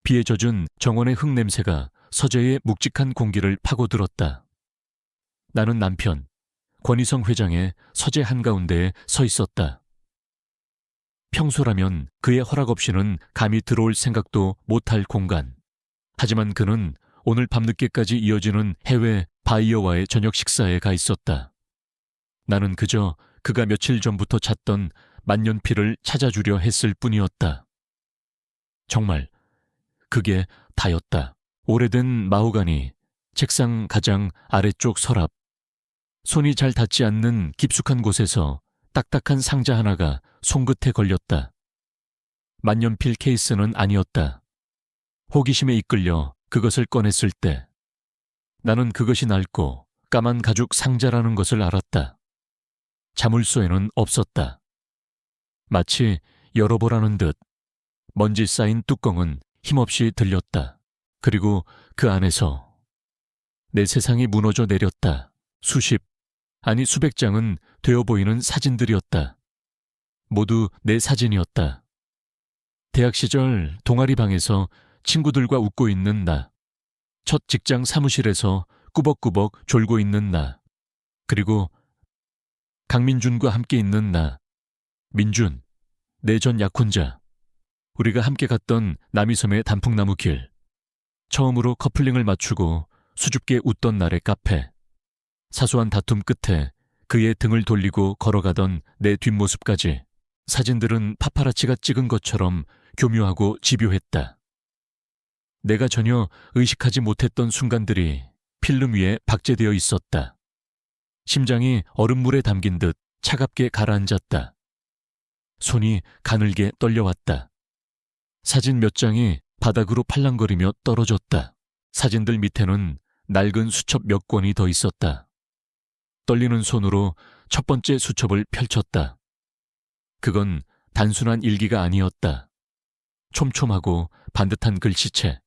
비에 젖은 정원의 흙냄새가 서재의 묵직한 공기를 파고들었다. 나는 남편, 권희성 회장의 서재 한가운데에 서 있었다. 평소라면 그의 허락 없이는 감히 들어올 생각도 못할 공간. 하지만 그는 오늘 밤늦게까지 이어지는 해외 바이어와의 저녁 식사에 가 있었다. 나는 그저 그가 며칠 전부터 찾던 만년필을 찾아주려 했을 뿐이었다. 정말 그게 다였다. 오래된 마호가니, 책상 가장 아래쪽 서랍, 손이 잘 닿지 않는 깊숙한 곳에서 딱딱한 상자 하나가 손끝에 걸렸다. 만년필 케이스는 아니었다. 호기심에 이끌려 그것을 꺼냈을 때 나는 그것이 낡고 까만 가죽 상자라는 것을 알았다. 자물쇠는 없었다. 마치 열어보라는 듯 먼지 쌓인 뚜껑은 힘없이 들렸다. 그리고 그 안에서 내 세상이 무너져 내렸다. 수십, 아니 수백 장은 되어 보이는 사진들이었다. 모두 내 사진이었다. 대학 시절 동아리 방에서 친구들과 웃고 있는 나, 첫 직장 사무실에서 꾸벅꾸벅 졸고 있는 나, 그리고 강민준과 함께 있는 나, 민준, 내 전 약혼자, 우리가 함께 갔던 남이섬의 단풍나무 길, 처음으로 커플링을 맞추고 수줍게 웃던 날의 카페, 사소한 다툼 끝에 그의 등을 돌리고 걸어가던 내 뒷모습까지 사진들은 파파라치가 찍은 것처럼 교묘하고 집요했다. 내가 전혀 의식하지 못했던 순간들이 필름 위에 박제되어 있었다. 심장이 얼음물에 담긴 듯 차갑게 가라앉았다. 손이 가늘게 떨려왔다. 사진 몇 장이 바닥으로 팔랑거리며 떨어졌다. 사진들 밑에는 낡은 수첩 몇 권이 더 있었다. 떨리는 손으로 첫 번째 수첩을 펼쳤다. 그건 단순한 일기가 아니었다. 촘촘하고 반듯한 글씨체.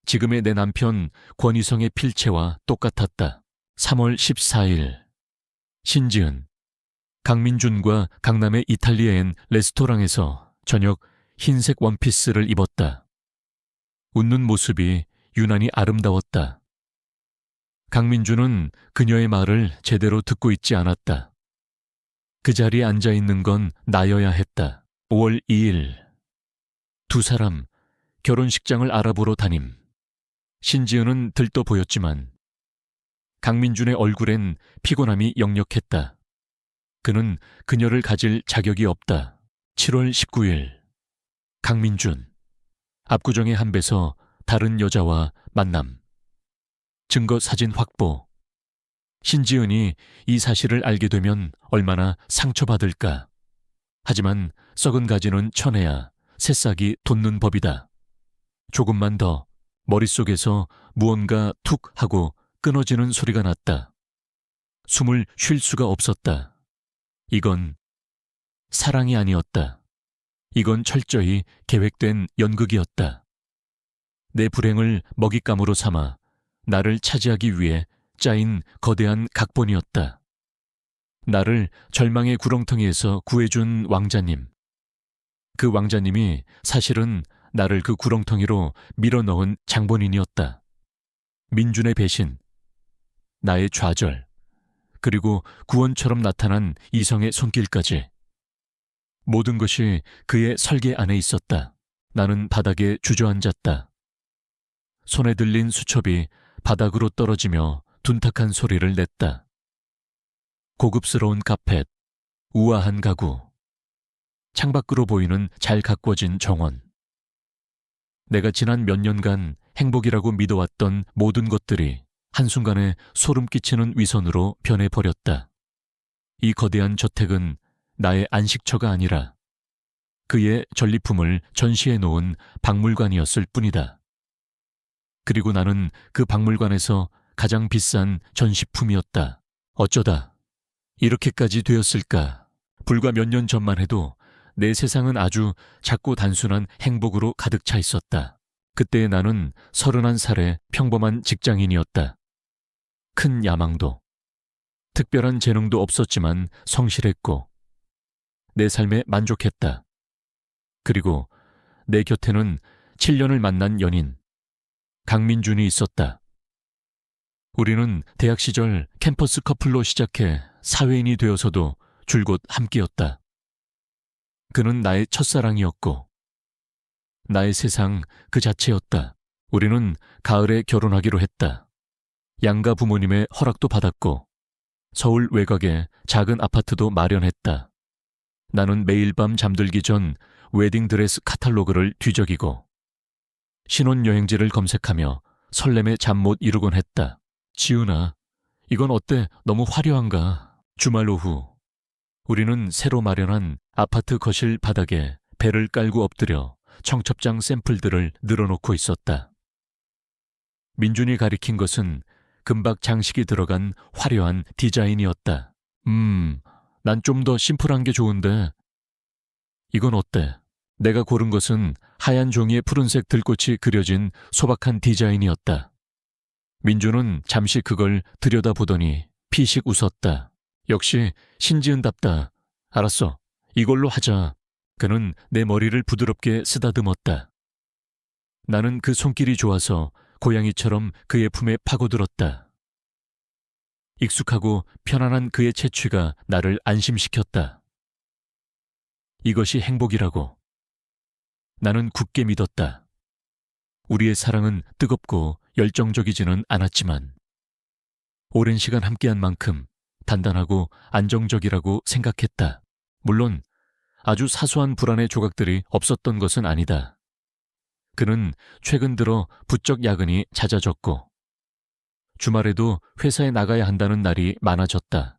지금의 내 남편 권희성의 필체와 똑같았다. 3월 14일. 신지은. 강민준과 강남의 이탈리아엔 레스토랑에서 저녁 흰색 원피스를 입었다. 웃는 모습이 유난히 아름다웠다. 강민준은 그녀의 말을 제대로 듣고 있지 않았다. 그 자리에 앉아 있는 건 나여야 했다. 5월 2일. 두 사람 결혼식장을 알아보러 다님. 신지은은 들떠 보였지만 강민준의 얼굴엔 피곤함이 역력했다. 그는 그녀를 가질 자격이 없다. 7월 19일. 강민준. 압구정의 한 배서 다른 여자와 만남. 증거 사진 확보. 신지은이 이 사실을 알게 되면 얼마나 상처받을까. 하지만 썩은 가지는 쳐내야 새싹이 돋는 법이다. 조금만 더. 머릿속에서 무언가 툭 하고 끊어지는 소리가 났다. 숨을 쉴 수가 없었다. 이건 사랑이 아니었다. 이건 철저히 계획된 연극이었다. 내 불행을 먹잇감으로 삼아 나를 차지하기 위해 짜인 거대한 각본이었다. 나를 절망의 구렁텅이에서 구해준 왕자님. 그 왕자님이 사실은 나를 그 구렁텅이로 밀어넣은 장본인이었다. 민준의 배신, 나의 좌절, 그리고 구원처럼 나타난 이성의 손길까지. 모든 것이 그의 설계 안에 있었다. 나는 바닥에 주저앉았다. 손에 들린 수첩이 바닥으로 떨어지며 둔탁한 소리를 냈다. 고급스러운 카펫, 우아한 가구, 창밖으로 보이는 잘 가꾸어진 정원. 내가 지난 몇 년간 행복이라고 믿어왔던 모든 것들이 한순간에 소름 끼치는 위선으로 변해버렸다. 이 거대한 저택은 나의 안식처가 아니라 그의 전리품을 전시해 놓은 박물관이었을 뿐이다. 그리고 나는 그 박물관에서 가장 비싼 전시품이었다. 어쩌다 이렇게까지 되었을까? 불과 몇 년 전만 해도 내 세상은 아주 작고 단순한 행복으로 가득 차 있었다. 그때 나는 31살의 평범한 직장인이었다. 큰 야망도, 특별한 재능도 없었지만 성실했고 내 삶에 만족했다. 그리고 내 곁에는 7년을 만난 연인, 강민준이 있었다. 우리는 대학 시절 캠퍼스 커플로 시작해 사회인이 되어서도 줄곧 함께였다. 그는 나의 첫사랑이었고 나의 세상 그 자체였다. 우리는 가을에 결혼하기로 했다. 양가 부모님의 허락도 받았고 서울 외곽에 작은 아파트도 마련했다. 나는 매일 밤 잠들기 전 웨딩드레스 카탈로그를 뒤적이고 신혼여행지를 검색하며 설렘에 잠 못 이루곤 했다. 지훈아, 이건 어때? 너무 화려한가? 주말 오후 우리는 새로 마련한 아파트 거실 바닥에 배를 깔고 엎드려 청첩장 샘플들을 늘어놓고 있었다. 민준이 가리킨 것은 금박 장식이 들어간 화려한 디자인이었다. 난 좀 더 심플한 게 좋은데. 이건 어때? 내가 고른 것은 하얀 종이에 푸른색 들꽃이 그려진 소박한 디자인이었다. 민준은 잠시 그걸 들여다보더니 피식 웃었다. 역시 신지은답다. 알았어. 이걸로 하자. 그는 내 머리를 부드럽게 쓰다듬었다. 나는 그 손길이 좋아서 고양이처럼 그의 품에 파고들었다. 익숙하고 편안한 그의 채취가 나를 안심시켰다. 이것이 행복이라고. 나는 굳게 믿었다. 우리의 사랑은 뜨겁고 열정적이지는 않았지만 오랜 시간 함께한 만큼 단단하고 안정적이라고 생각했다. 물론 아주 사소한 불안의 조각들이 없었던 것은 아니다. 그는 최근 들어 부쩍 야근이 잦아졌고 주말에도 회사에 나가야 한다는 날이 많아졌다.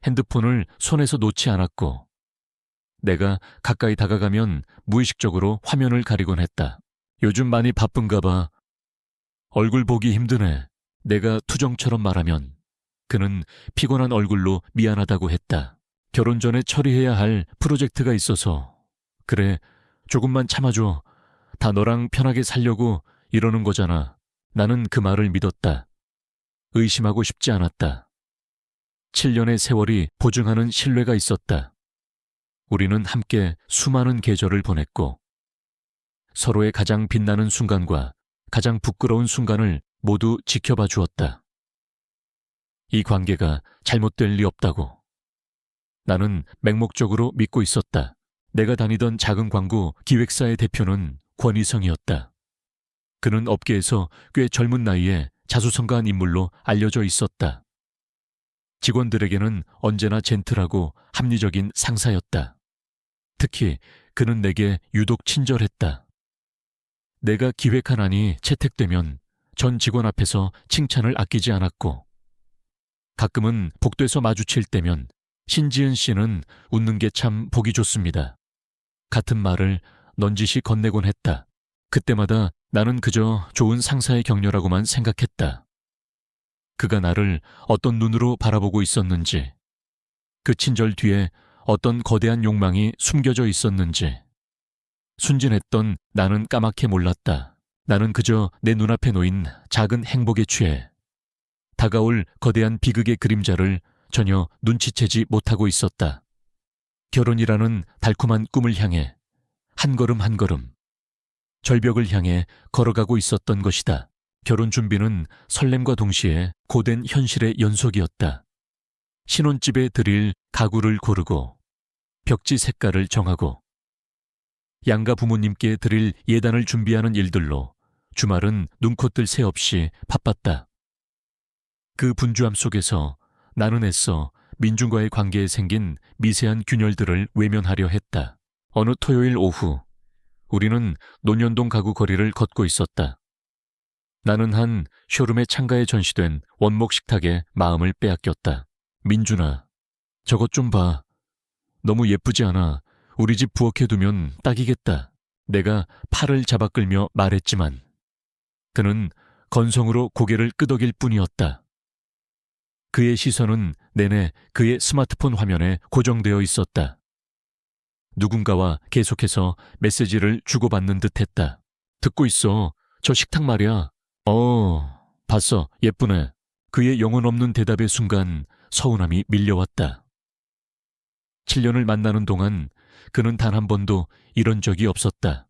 핸드폰을 손에서 놓지 않았고 내가 가까이 다가가면 무의식적으로 화면을 가리곤 했다. 요즘 많이 바쁜가 봐. 얼굴 보기 힘드네. 내가 투정처럼 말하면 그는 피곤한 얼굴로 미안하다고 했다. 결혼 전에 처리해야 할 프로젝트가 있어서. 그래, 조금만 참아줘. 다 너랑 편하게 살려고 이러는 거잖아. 나는 그 말을 믿었다. 의심하고 싶지 않았다. 7년의 세월이 보증하는 신뢰가 있었다. 우리는 함께 수많은 계절을 보냈고 서로의 가장 빛나는 순간과 가장 부끄러운 순간을 모두 지켜봐 주었다. 이 관계가 잘못될 리 없다고. 나는 맹목적으로 믿고 있었다. 내가 다니던 작은 광고 기획사의 대표는 권희성이었다. 그는 업계에서 꽤 젊은 나이에 자수성가한 인물로 알려져 있었다. 직원들에게는 언제나 젠틀하고 합리적인 상사였다. 특히 그는 내게 유독 친절했다. 내가 기획한 안이 채택되면 전 직원 앞에서 칭찬을 아끼지 않았고 가끔은 복도에서 마주칠 때면 신지은 씨는 웃는 게 참 보기 좋습니다. 같은 말을 넌지시 건네곤 했다. 그때마다 나는 그저 좋은 상사의 격려라고만 생각했다. 그가 나를 어떤 눈으로 바라보고 있었는지, 그 친절 뒤에 어떤 거대한 욕망이 숨겨져 있었는지, 순진했던 나는 까맣게 몰랐다. 나는 그저 내 눈앞에 놓인 작은 행복에 취해 다가올 거대한 비극의 그림자를 전혀 눈치채지 못하고 있었다. 결혼이라는 달콤한 꿈을 향해 한 걸음 한 걸음 절벽을 향해 걸어가고 있었던 것이다. 결혼 준비는 설렘과 동시에 고된 현실의 연속이었다. 신혼집에 드릴 가구를 고르고 벽지 색깔을 정하고 양가 부모님께 드릴 예단을 준비하는 일들로 주말은 눈코뜰 새 없이 바빴다. 그 분주함 속에서 나는 애써 민준과의 관계에 생긴 미세한 균열들을 외면하려 했다. 어느 토요일 오후 우리는 논현동 가구 거리를 걷고 있었다. 나는 한 쇼룸의 창가에 전시된 원목 식탁에 마음을 빼앗겼다. 민준아, 저것 좀 봐. 너무 예쁘지 않아. 우리 집 부엌에 두면 딱이겠다. 내가 팔을 잡아 끌며 말했지만 그는 건성으로 고개를 끄덕일 뿐이었다. 그의 시선은 내내 그의 스마트폰 화면에 고정되어 있었다. 누군가와 계속해서 메시지를 주고받는 듯했다. 듣고 있어. 저 식탁 말이야. 봤어. 예쁘네. 그의 영혼 없는 대답의 순간 서운함이 밀려왔다. 7년을 만나는 동안 그는 단 한 번도 이런 적이 없었다.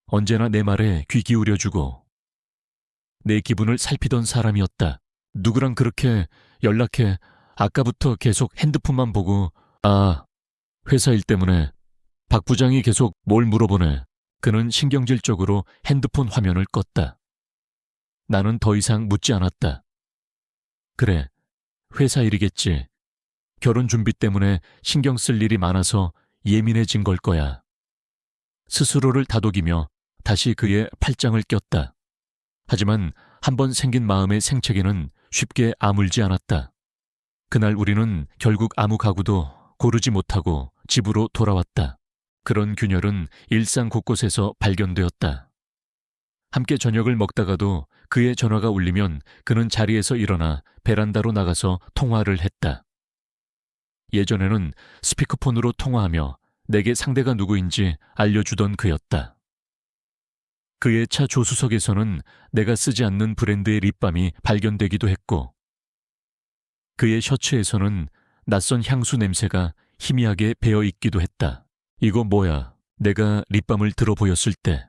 언제나 내 말에 귀 기울여주고 내 기분을 살피던 사람이었다. 누구랑 그렇게 연락해? 아까부터 계속 핸드폰만 보고 회사 일 때문에 박 부장이 계속 뭘 물어보네. 그는 신경질적으로 핸드폰 화면을 껐다. 나는 더 이상 묻지 않았다. 그래, 회사 일이겠지. 결혼 준비 때문에 신경 쓸 일이 많아서 예민해진 걸 거야. 스스로를 다독이며 다시 그의 팔짱을 꼈다. 하지만 한번 생긴 마음의 생채기는 쉽게 아물지 않았다. 그날 우리는 결국 아무 가구도 고르지 못하고 집으로 돌아왔다. 그런 균열은 일상 곳곳에서 발견되었다. 함께 저녁을 먹다가도 그의 전화가 울리면 그는 자리에서 일어나 베란다로 나가서 통화를 했다. 예전에는 스피커폰으로 통화하며 내게 상대가 누구인지 알려주던 그였다. 그의 차 조수석에서는 내가 쓰지 않는 브랜드의 립밤이 발견되기도 했고, 그의 셔츠에서는 낯선 향수 냄새가 희미하게 배어 있기도 했다. 이거 뭐야? 내가 립밤을 들어 보였을 때.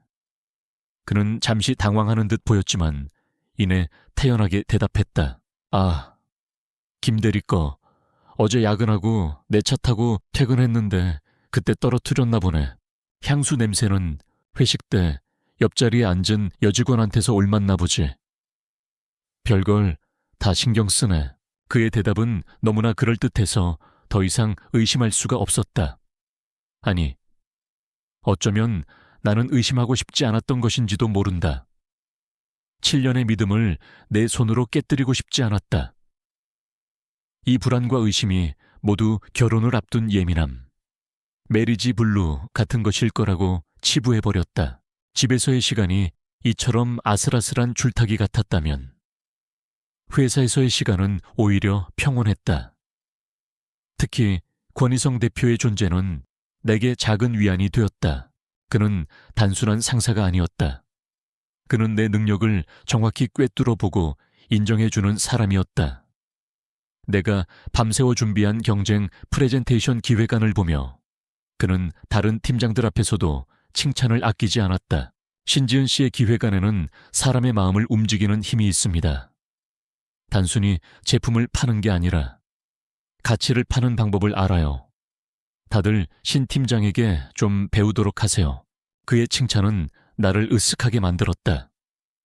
그는 잠시 당황하는 듯 보였지만 이내 태연하게 대답했다. 김대리 거. 어제 야근하고 내 차 타고 퇴근했는데 그때 떨어뜨렸나 보네. 향수 냄새는 회식 때 옆자리에 앉은 여직원한테서 옮았나 보지. 별걸 다 신경 쓰네. 그의 대답은 너무나 그럴듯해서 더 이상 의심할 수가 없었다. 아니, 어쩌면 나는 의심하고 싶지 않았던 것인지도 모른다. 7년의 믿음을 내 손으로 깨뜨리고 싶지 않았다. 이 불안과 의심이 모두 결혼을 앞둔 예민함, 메리지 블루 같은 것일 거라고 치부해버렸다. 집에서의 시간이 이처럼 아슬아슬한 줄타기 같았다면 회사에서의 시간은 오히려 평온했다. 특히 권희성 대표의 존재는 내게 작은 위안이 되었다. 그는 단순한 상사가 아니었다. 그는 내 능력을 정확히 꿰뚫어 보고 인정해주는 사람이었다. 내가 밤새워 준비한 경쟁 프레젠테이션 기획안을 보며 그는 다른 팀장들 앞에서도 칭찬을 아끼지 않았다. 신지은 씨의 기획안에는 사람의 마음을 움직이는 힘이 있습니다. 단순히 제품을 파는 게 아니라 가치를 파는 방법을 알아요. 다들 신 팀장에게 좀 배우도록 하세요. 그의 칭찬은 나를 으쓱하게 만들었다.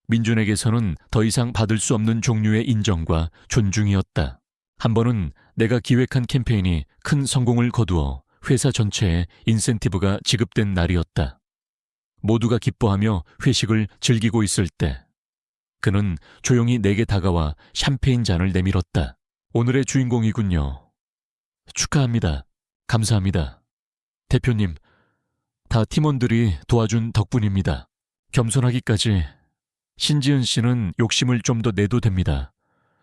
민준에게서는 더 이상 받을 수 없는 종류의 인정과 존중이었다. 한 번은 내가 기획한 캠페인이 큰 성공을 거두어 회사 전체에 인센티브가 지급된 날이었다. 모두가 기뻐하며 회식을 즐기고 있을 때 그는 조용히 내게 다가와 샴페인 잔을 내밀었다. 오늘의 주인공이군요. 축하합니다. 감사합니다. 대표님, 다 팀원들이 도와준 덕분입니다. 겸손하기까지 신지은 씨는 욕심을 좀 더 내도 됩니다.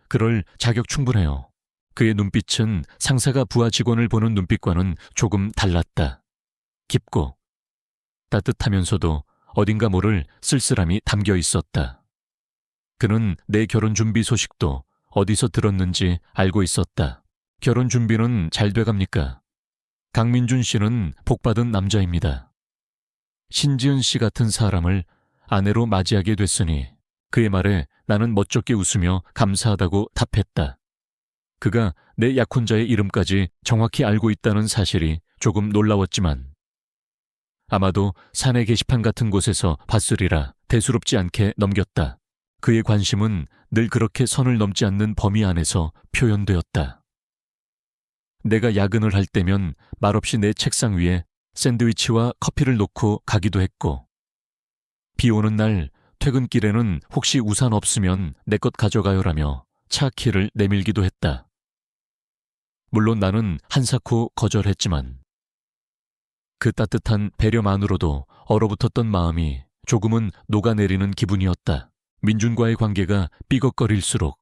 그럴 자격 충분해요. 그의 눈빛은 상사가 부하 직원을 보는 눈빛과는 조금 달랐다. 깊고 따뜻하면서도 어딘가 모를 쓸쓸함이 담겨 있었다. 그는 내 결혼 준비 소식도 어디서 들었는지 알고 있었다. 결혼 준비는 잘 돼갑니까? 강민준 씨는 복받은 남자입니다. 신지은 씨 같은 사람을 아내로 맞이하게 됐으니 그의 말에 나는 멋쩍게 웃으며 감사하다고 답했다. 그가 내 약혼자의 이름까지 정확히 알고 있다는 사실이 조금 놀라웠지만 아마도 사내 게시판 같은 곳에서 봤으리라 대수롭지 않게 넘겼다. 그의 관심은 늘 그렇게 선을 넘지 않는 범위 안에서 표현되었다. 내가 야근을 할 때면 말없이 내 책상 위에 샌드위치와 커피를 놓고 가기도 했고, 비 오는 날 퇴근길에는 혹시 우산 없으면 내 것 가져가요라며 차 키를 내밀기도 했다. 물론 나는 한사코 거절했지만 그 따뜻한 배려만으로도 얼어붙었던 마음이 조금은 녹아내리는 기분이었다. 민준과의 관계가 삐걱거릴수록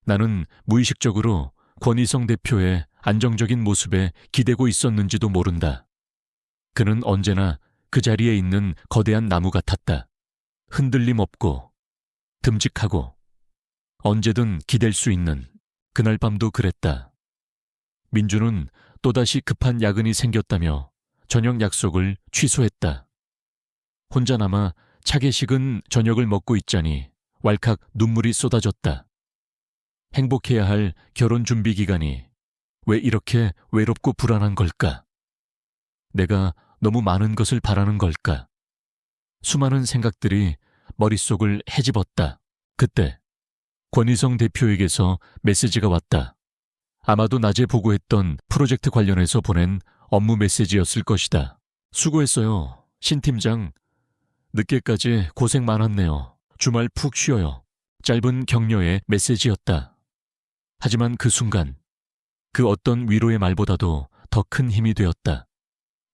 나는 무의식적으로 권희성 대표의 안정적인 모습에 기대고 있었는지도 모른다. 그는 언제나 그 자리에 있는 거대한 나무 같았다. 흔들림 없고 듬직하고 언제든 기댈 수 있는. 그날 밤도 그랬다. 민준은 또다시 급한 야근이 생겼다며 저녁 약속을 취소했다. 혼자 남아 차게 식은 저녁을 먹고 있자니 왈칵 눈물이 쏟아졌다. 행복해야 할 결혼 준비 기간이 왜 이렇게 외롭고 불안한 걸까? 내가 너무 많은 것을 바라는 걸까? 수많은 생각들이 머릿속을 헤집었다. 그때 권희성 대표에게서 메시지가 왔다. 아마도 낮에 보고했던 프로젝트 관련해서 보낸 업무 메시지였을 것이다. 수고했어요. 신 팀장. 늦게까지 고생 많았네요. 주말 푹 쉬어요. 짧은 격려의 메시지였다. 하지만 그 순간 그 어떤 위로의 말보다도 더 큰 힘이 되었다.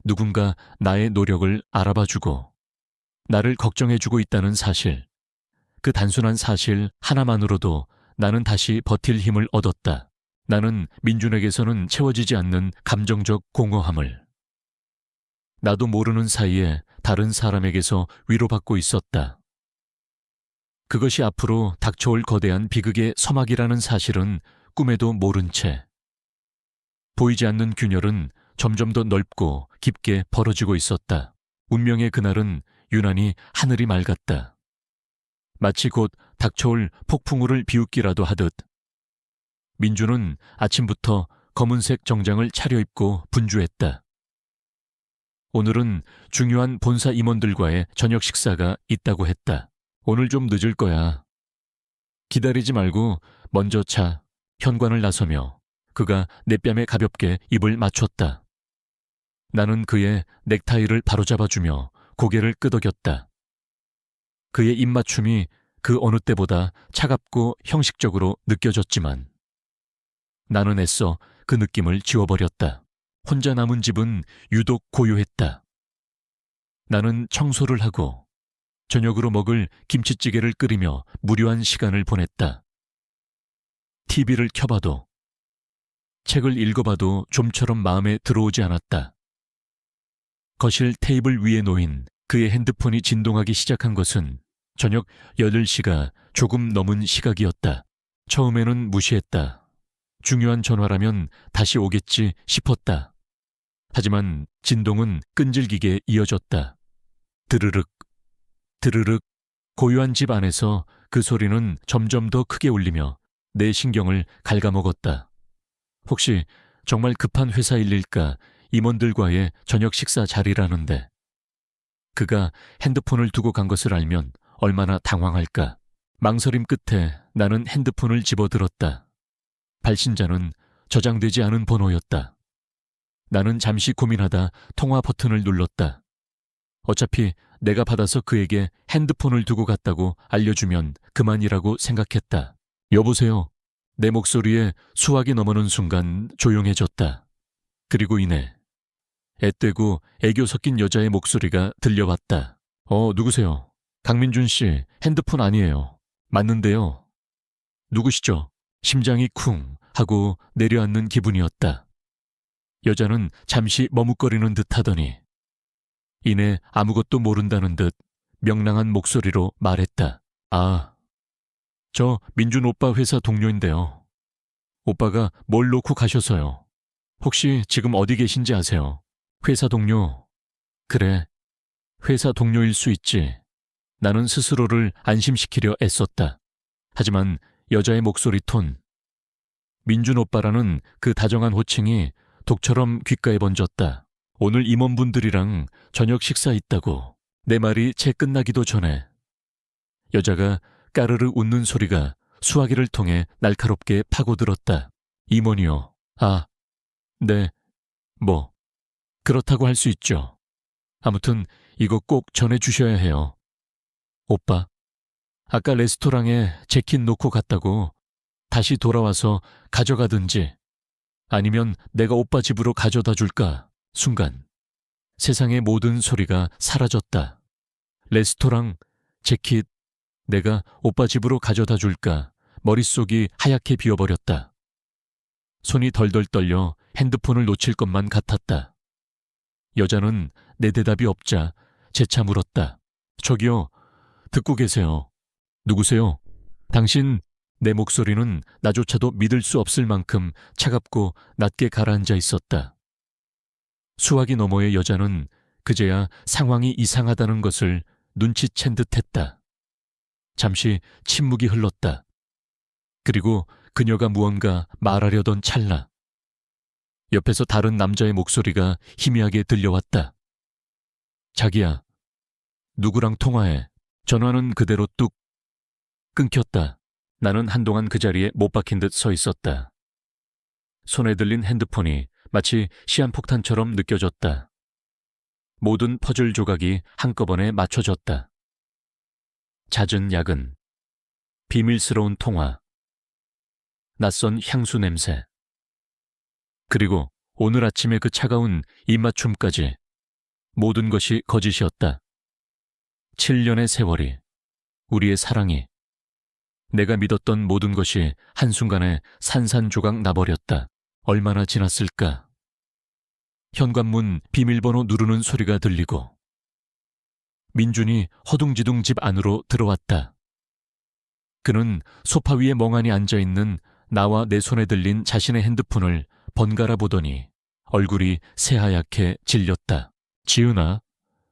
누군가 나의 노력을 알아봐주고 나를 걱정해주고 있다는 사실. 그 단순한 사실 하나만으로도 나는 다시 버틸 힘을 얻었다. 나는 민준에게서는 채워지지 않는 감정적 공허함을 나도 모르는 사이에 다른 사람에게서 위로받고 있었다. 그것이 앞으로 닥쳐올 거대한 비극의 서막이라는 사실은 꿈에도 모른 채 보이지 않는 균열은 점점 더 넓고 깊게 벌어지고 있었다. 운명의 그날은 유난히 하늘이 맑았다. 마치 곧 닥쳐올 폭풍우를 비웃기라도 하듯 민주는 아침부터 검은색 정장을 차려입고 분주했다. 오늘은 중요한 본사 임원들과의 저녁 식사가 있다고 했다. 오늘 좀 늦을 거야. 기다리지 말고 먼저 차. 현관을 나서며 그가 내 뺨에 가볍게 입을 맞췄다. 나는 그의 넥타이를 바로잡아주며 고개를 끄덕였다. 그의 입맞춤이 그 어느 때보다 차갑고 형식적으로 느껴졌지만 나는 애써 그 느낌을 지워버렸다. 혼자 남은 집은 유독 고요했다. 나는 청소를 하고 저녁으로 먹을 김치찌개를 끓이며 무료한 시간을 보냈다. TV를 켜봐도 책을 읽어봐도 좀처럼 마음에 들어오지 않았다. 거실 테이블 위에 놓인 그의 핸드폰이 진동하기 시작한 것은 저녁 8시가 조금 넘은 시각이었다. 처음에는 무시했다. 중요한 전화라면 다시 오겠지 싶었다. 하지만 진동은 끈질기게 이어졌다. 드르륵, 드르륵. 고요한 집 안에서 그 소리는 점점 더 크게 울리며 내 신경을 갉아먹었다. 혹시 정말 급한 회사 일일까? 임원들과의 저녁 식사 자리라는데 그가 핸드폰을 두고 간 것을 알면 얼마나 당황할까? 망설임 끝에 나는 핸드폰을 집어들었다. 발신자는 저장되지 않은 번호였다. 나는 잠시 고민하다 통화 버튼을 눌렀다. 어차피 내가 받아서 그에게 핸드폰을 두고 갔다고 알려주면 그만이라고 생각했다. 여보세요. 내 목소리에 수학이 넘어는 순간 조용해졌다. 그리고 이내 앳되고 애교 섞인 여자의 목소리가 들려왔다. 누구세요? 강민준 씨, 핸드폰 아니에요. 맞는데요. 누구시죠? 심장이 쿵 하고 내려앉는 기분이었다. 여자는 잠시 머뭇거리는 듯 하더니 이내 아무것도 모른다는 듯 명랑한 목소리로 말했다. 저 민준 오빠 회사 동료인데요. 오빠가 뭘 놓고 가셔서요. 혹시 지금 어디 계신지 아세요? 회사 동료. 그래, 회사 동료일 수 있지. 나는 스스로를 안심시키려 애썼다. 하지만 여자의 목소리 톤, 민준 오빠라는 그 다정한 호칭이 독처럼 귓가에 번졌다. 오늘 임원분들이랑 저녁 식사 있다고. 내 말이 채 끝나기도 전에 여자가 까르르 웃는 소리가 수화기를 통해 날카롭게 파고들었다. 임원이요. 네. 뭐 그렇다고 할 수 있죠. 아무튼 이거 꼭 전해주셔야 해요. 오빠, 아까 레스토랑에 재킷 놓고 갔다고 다시 돌아와서 가져가든지 아니면 내가 오빠 집으로 가져다 줄까? 순간 세상의 모든 소리가 사라졌다. 레스토랑, 재킷, 내가 오빠 집으로 가져다 줄까? 머릿속이 하얗게 비어버렸다. 손이 덜덜 떨려 핸드폰을 놓칠 것만 같았다. 여자는 내 대답이 없자 재차 물었다. 저기요, 듣고 계세요. 누구세요? 당신. 내 목소리는 나조차도 믿을 수 없을 만큼 차갑고 낮게 가라앉아 있었다. 수화기 너머의 여자는 그제야 상황이 이상하다는 것을 눈치챈 듯했다. 잠시 침묵이 흘렀다. 그리고 그녀가 무언가 말하려던 찰나 옆에서 다른 남자의 목소리가 희미하게 들려왔다. 자기야, 누구랑 통화해? 전화는 그대로 뚝 끊겼다. 나는 한동안 그 자리에 못 박힌 듯 서 있었다. 손에 들린 핸드폰이 마치 시한폭탄처럼 느껴졌다. 모든 퍼즐 조각이 한꺼번에 맞춰졌다. 잦은 야근, 비밀스러운 통화, 낯선 향수 냄새, 그리고 오늘 아침의 그 차가운 입맞춤까지 모든 것이 거짓이었다. 7년의 세월이, 우리의 사랑이, 내가 믿었던 모든 것이 한순간에 산산조각 나버렸다. 얼마나 지났을까? 현관문 비밀번호 누르는 소리가 들리고 민준이 허둥지둥 집 안으로 들어왔다. 그는 소파 위에 멍하니 앉아있는 나와 내 손에 들린 자신의 핸드폰을 번갈아 보더니 얼굴이 새하얗게 질렸다. 지은아,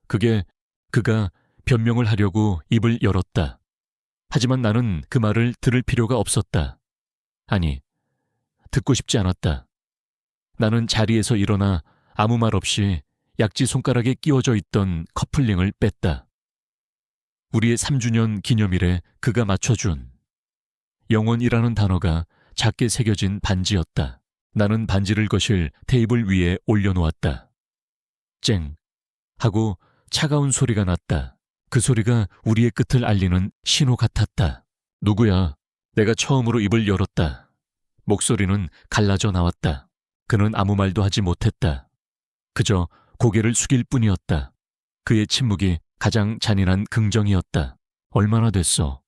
그가 변명을 하려고 입을 열었다. 하지만 나는 그 말을 들을 필요가 없었다. 아니, 듣고 싶지 않았다. 나는 자리에서 일어나 아무 말 없이 약지 손가락에 끼워져 있던 커플링을 뺐다. 우리의 3주년 기념일에 그가 맞춰준 영원이라는 단어가 작게 새겨진 반지였다. 나는 반지를 거실 테이블 위에 올려놓았다. 쨍 하고 차가운 소리가 났다. 그 소리가 우리의 끝을 알리는 신호 같았다. 누구야? 내가 처음으로 입을 열었다. 목소리는 갈라져 나왔다. 그는 아무 말도 하지 못했다. 그저 고개를 숙일 뿐이었다. 그의 침묵이 가장 잔인한 긍정이었다. 얼마나 됐어?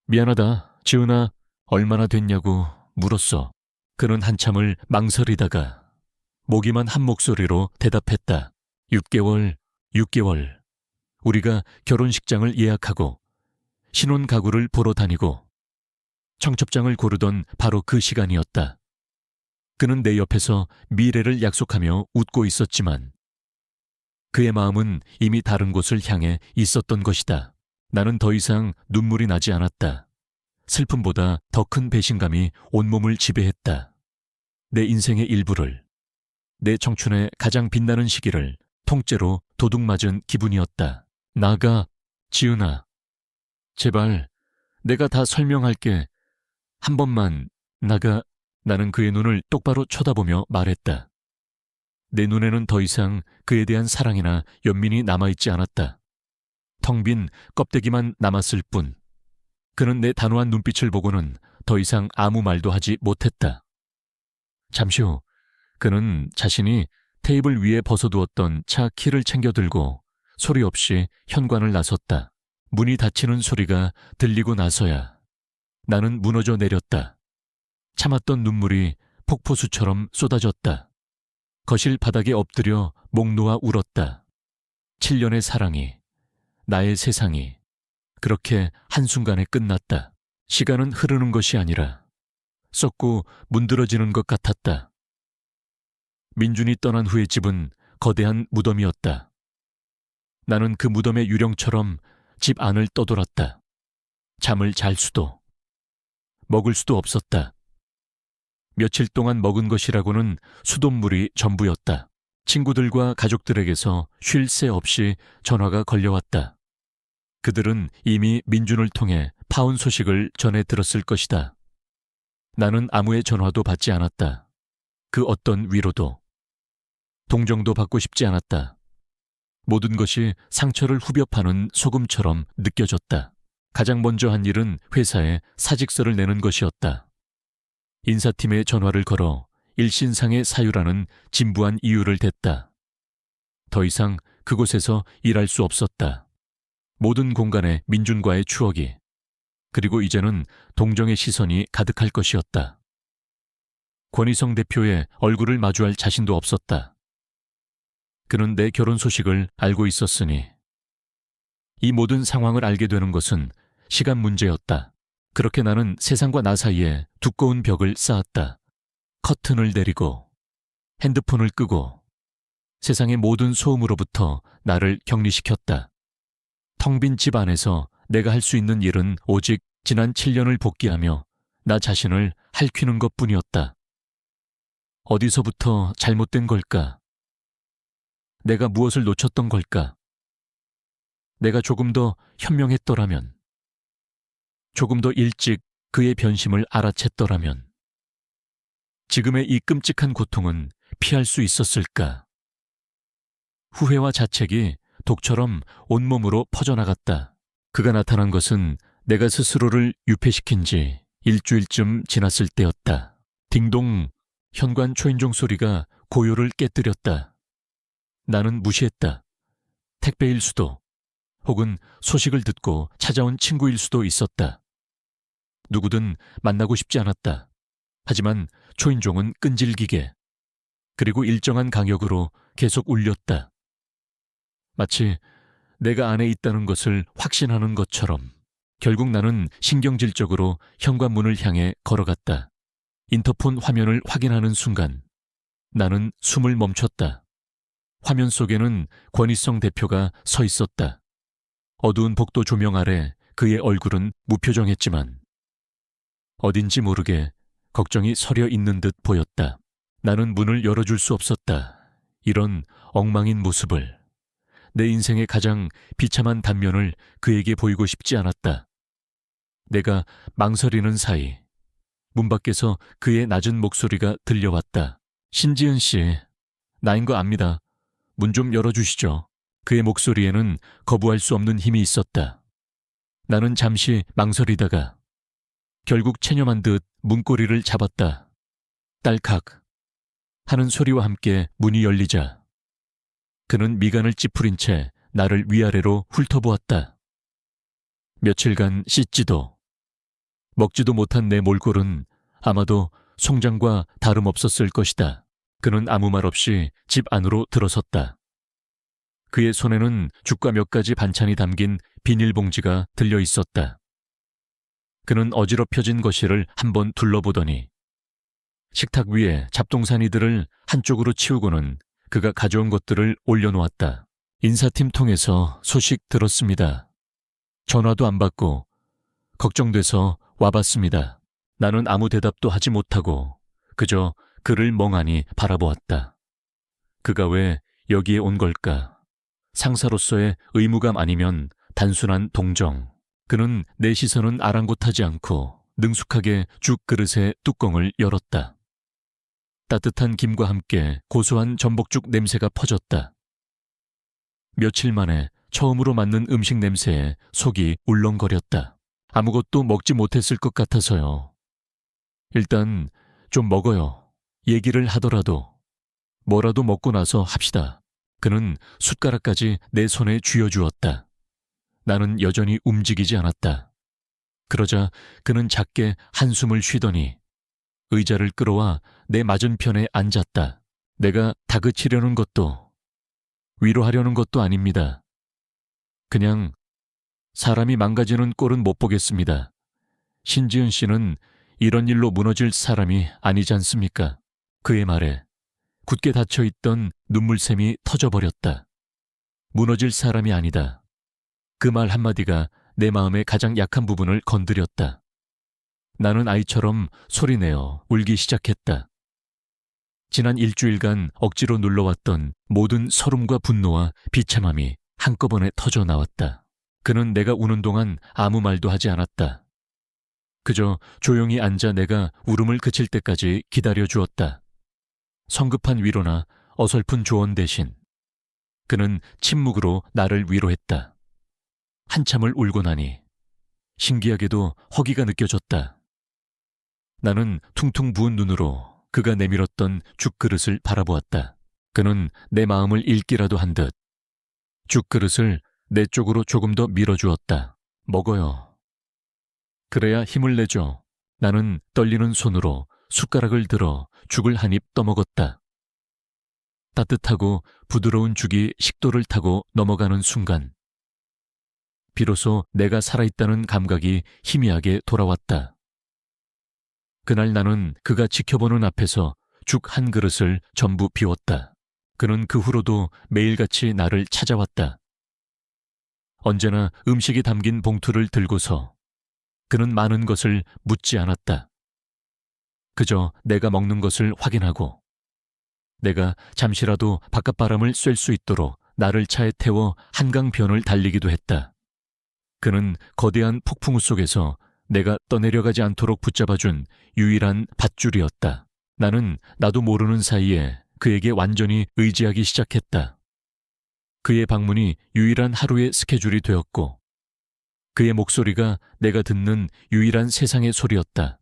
미안하다, 지은아. 얼마나 됐냐고 물었어. 그는 한참을 망설이다가 모기만 한 목소리로 대답했다. 6개월. 우리가 결혼식장을 예약하고 신혼 가구를 보러 다니고 청첩장을 고르던 바로 그 시간이었다. 그는 내 옆에서 미래를 약속하며 웃고 있었지만 그의 마음은 이미 다른 곳을 향해 있었던 것이다. 나는 더 이상 눈물이 나지 않았다. 슬픔보다 더 큰 배신감이 온몸을 지배했다. 내 인생의 일부를, 내 청춘의 가장 빛나는 시기를 통째로 도둑맞은 기분이었다. 나가, 지은아. 제발, 내가 다 설명할게. 한 번만 나가. 나는 그의 눈을 똑바로 쳐다보며 말했다. 내 눈에는 더 이상 그에 대한 사랑이나 연민이 남아있지 않았다. 텅 빈 껍데기만 남았을 뿐. 그는 내 단호한 눈빛을 보고는 더 이상 아무 말도 하지 못했다. 잠시 후 그는 자신이 테이블 위에 벗어두었던 차 키를 챙겨 들고 소리 없이 현관을 나섰다. 문이 닫히는 소리가 들리고 나서야 나는 무너져 내렸다. 참았던 눈물이 폭포수처럼 쏟아졌다. 거실 바닥에 엎드려 목 놓아 울었다. 7년의 사랑이, 나의 세상이 그렇게 한순간에 끝났다. 시간은 흐르는 것이 아니라 썩고 문드러지는 것 같았다. 민준이 떠난 후의 집은 거대한 무덤이었다. 나는 그 무덤의 유령처럼 집 안을 떠돌았다. 잠을 잘 수도, 먹을 수도 없었다. 며칠 동안 먹은 것이라고는 수돗물이 전부였다. 친구들과 가족들에게서 쉴 새 없이 전화가 걸려왔다. 그들은 이미 민준을 통해 파혼 소식을 전해 들었을 것이다. 나는 아무의 전화도 받지 않았다. 그 어떤 위로도, 동정도 받고 싶지 않았다. 모든 것이 상처를 후벼 파는 소금처럼 느껴졌다. 가장 먼저 한 일은 회사에 사직서를 내는 것이었다. 인사팀에 전화를 걸어 일신상의 사유라는 진부한 이유를 댔다. 더 이상 그곳에서 일할 수 없었다. 모든 공간에 민준과의 추억이, 그리고 이제는 동정의 시선이 가득할 것이었다. 권희성 대표의 얼굴을 마주할 자신도 없었다. 그는 내 결혼 소식을 알고 있었으니 이 모든 상황을 알게 되는 것은 시간 문제였다. 그렇게 나는 세상과 나 사이에 두꺼운 벽을 쌓았다. 커튼을 내리고 핸드폰을 끄고 세상의 모든 소음으로부터 나를 격리시켰다. 텅 빈 집 안에서 내가 할 수 있는 일은 오직 지난 7년을 복귀하며 나 자신을 핥히는 것뿐이었다. 어디서부터 잘못된 걸까? 내가 무엇을 놓쳤던 걸까? 내가 조금 더 현명했더라면, 조금 더 일찍 그의 변심을 알아챘더라면, 지금의 이 끔찍한 고통은 피할 수 있었을까? 후회와 자책이 독처럼 온몸으로 퍼져나갔다. 그가 나타난 것은 내가 스스로를 유폐시킨 지 일주일쯤 지났을 때였다. 딩동, 현관 초인종 소리가 고요를 깨뜨렸다. 나는 무시했다. 택배일 수도, 혹은 소식을 듣고 찾아온 친구일 수도 있었다. 누구든 만나고 싶지 않았다. 하지만 초인종은 끈질기게, 그리고 일정한 간격으로 계속 울렸다. 마치 내가 안에 있다는 것을 확신하는 것처럼. 결국 나는 신경질적으로 현관문을 향해 걸어갔다. 인터폰 화면을 확인하는 순간 나는 숨을 멈췄다. 화면 속에는 권희성 대표가 서 있었다. 어두운 복도 조명 아래 그의 얼굴은 무표정했지만 어딘지 모르게 걱정이 서려 있는 듯 보였다. 나는 문을 열어줄 수 없었다. 이런 엉망인 모습을, 내 인생의 가장 비참한 단면을 그에게 보이고 싶지 않았다. 내가 망설이는 사이 문 밖에서 그의 낮은 목소리가 들려왔다. 신지은 씨, 나인 거 압니다. 문 좀 열어주시죠. 그의 목소리에는 거부할 수 없는 힘이 있었다. 나는 잠시 망설이다가 결국 체념한 듯 문고리를 잡았다. 딸칵 하는 소리와 함께 문이 열리자 그는 미간을 찌푸린 채 나를 위아래로 훑어보았다. 며칠간 씻지도 먹지도 못한 내 몰골은 아마도 송장과 다름없었을 것이다. 그는 아무 말 없이 집 안으로 들어섰다. 그의 손에는 죽과 몇 가지 반찬이 담긴 비닐봉지가 들려 있었다. 그는 어지럽혀진 거실을 한번 둘러보더니 식탁 위에 잡동사니들을 한쪽으로 치우고는 그가 가져온 것들을 올려놓았다. 인사팀 통해서 소식 들었습니다. 전화도 안 받고 걱정돼서 와봤습니다. 나는 아무 대답도 하지 못하고 그저 그를 멍하니 바라보았다. 그가 왜 여기에 온 걸까? 상사로서의 의무감 아니면 단순한 동정. 그는 내 시선은 아랑곳하지 않고 능숙하게 죽 그릇의 뚜껑을 열었다. 따뜻한 김과 함께 고소한 전복죽 냄새가 퍼졌다. 며칠 만에 처음으로 맡는 음식 냄새에 속이 울렁거렸다. 아무것도 먹지 못했을 것 같아서요. 일단 좀 먹어요. 얘기를 하더라도 뭐라도 먹고 나서 합시다. 그는 숟가락까지 내 손에 쥐어주었다. 나는 여전히 움직이지 않았다. 그러자 그는 작게 한숨을 쉬더니 의자를 끌어와 내 맞은편에 앉았다. 내가 다그치려는 것도 위로하려는 것도 아닙니다. 그냥 사람이 망가지는 꼴은 못 보겠습니다. 신지은 씨는 이런 일로 무너질 사람이 아니지 않습니까? 그의 말에 굳게 닫혀있던 눈물샘이 터져버렸다. 무너질 사람이 아니다. 그 말 한마디가 내 마음의 가장 약한 부분을 건드렸다. 나는 아이처럼 소리내어 울기 시작했다. 지난 일주일간 억지로 눌러왔던 모든 서름과 분노와 비참함이 한꺼번에 터져 나왔다. 그는 내가 우는 동안 아무 말도 하지 않았다. 그저 조용히 앉아 내가 울음을 그칠 때까지 기다려주었다. 성급한 위로나 어설픈 조언 대신 그는 침묵으로 나를 위로했다. 한참을 울고 나니 신기하게도 허기가 느껴졌다. 나는 퉁퉁 부은 눈으로 그가 내밀었던 죽그릇을 바라보았다. 그는 내 마음을 읽기라도 한 듯 죽그릇을 내 쪽으로 조금 더 밀어주었다. 먹어요. 그래야 힘을 내죠. 나는 떨리는 손으로 숟가락을 들어 죽을 한 입 떠먹었다. 따뜻하고 부드러운 죽이 식도를 타고 넘어가는 순간 비로소 내가 살아있다는 감각이 희미하게 돌아왔다. 그날 나는 그가 지켜보는 앞에서 죽 한 그릇을 전부 비웠다. 그는 그 후로도 매일같이 나를 찾아왔다. 언제나 음식이 담긴 봉투를 들고서 그는 많은 것을 묻지 않았다. 그저 내가 먹는 것을 확인하고 내가 잠시라도 바깥바람을 쐴 수 있도록 나를 차에 태워 한강변을 달리기도 했다. 그는 거대한 폭풍우 속에서 내가 떠내려가지 않도록 붙잡아준 유일한 밧줄이었다. 나는 나도 모르는 사이에 그에게 완전히 의지하기 시작했다. 그의 방문이 유일한 하루의 스케줄이 되었고 그의 목소리가 내가 듣는 유일한 세상의 소리였다.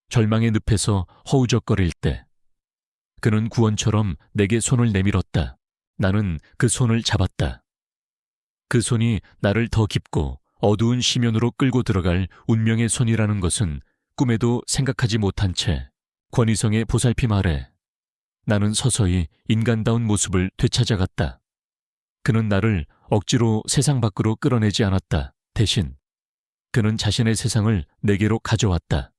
절망의 늪에서 허우적거릴 때 그는 구원처럼 내게 손을 내밀었다. 나는 그 손을 잡았다. 그 손이 나를 더 깊고 어두운 심연으로 끌고 들어갈 운명의 손이라는 것은 꿈에도 생각하지 못한 채 권희성의 보살핌 아래 나는 서서히 인간다운 모습을 되찾아갔다. 그는 나를 억지로 세상 밖으로 끌어내지 않았다. 대신 그는 자신의 세상을 내게로 가져왔다.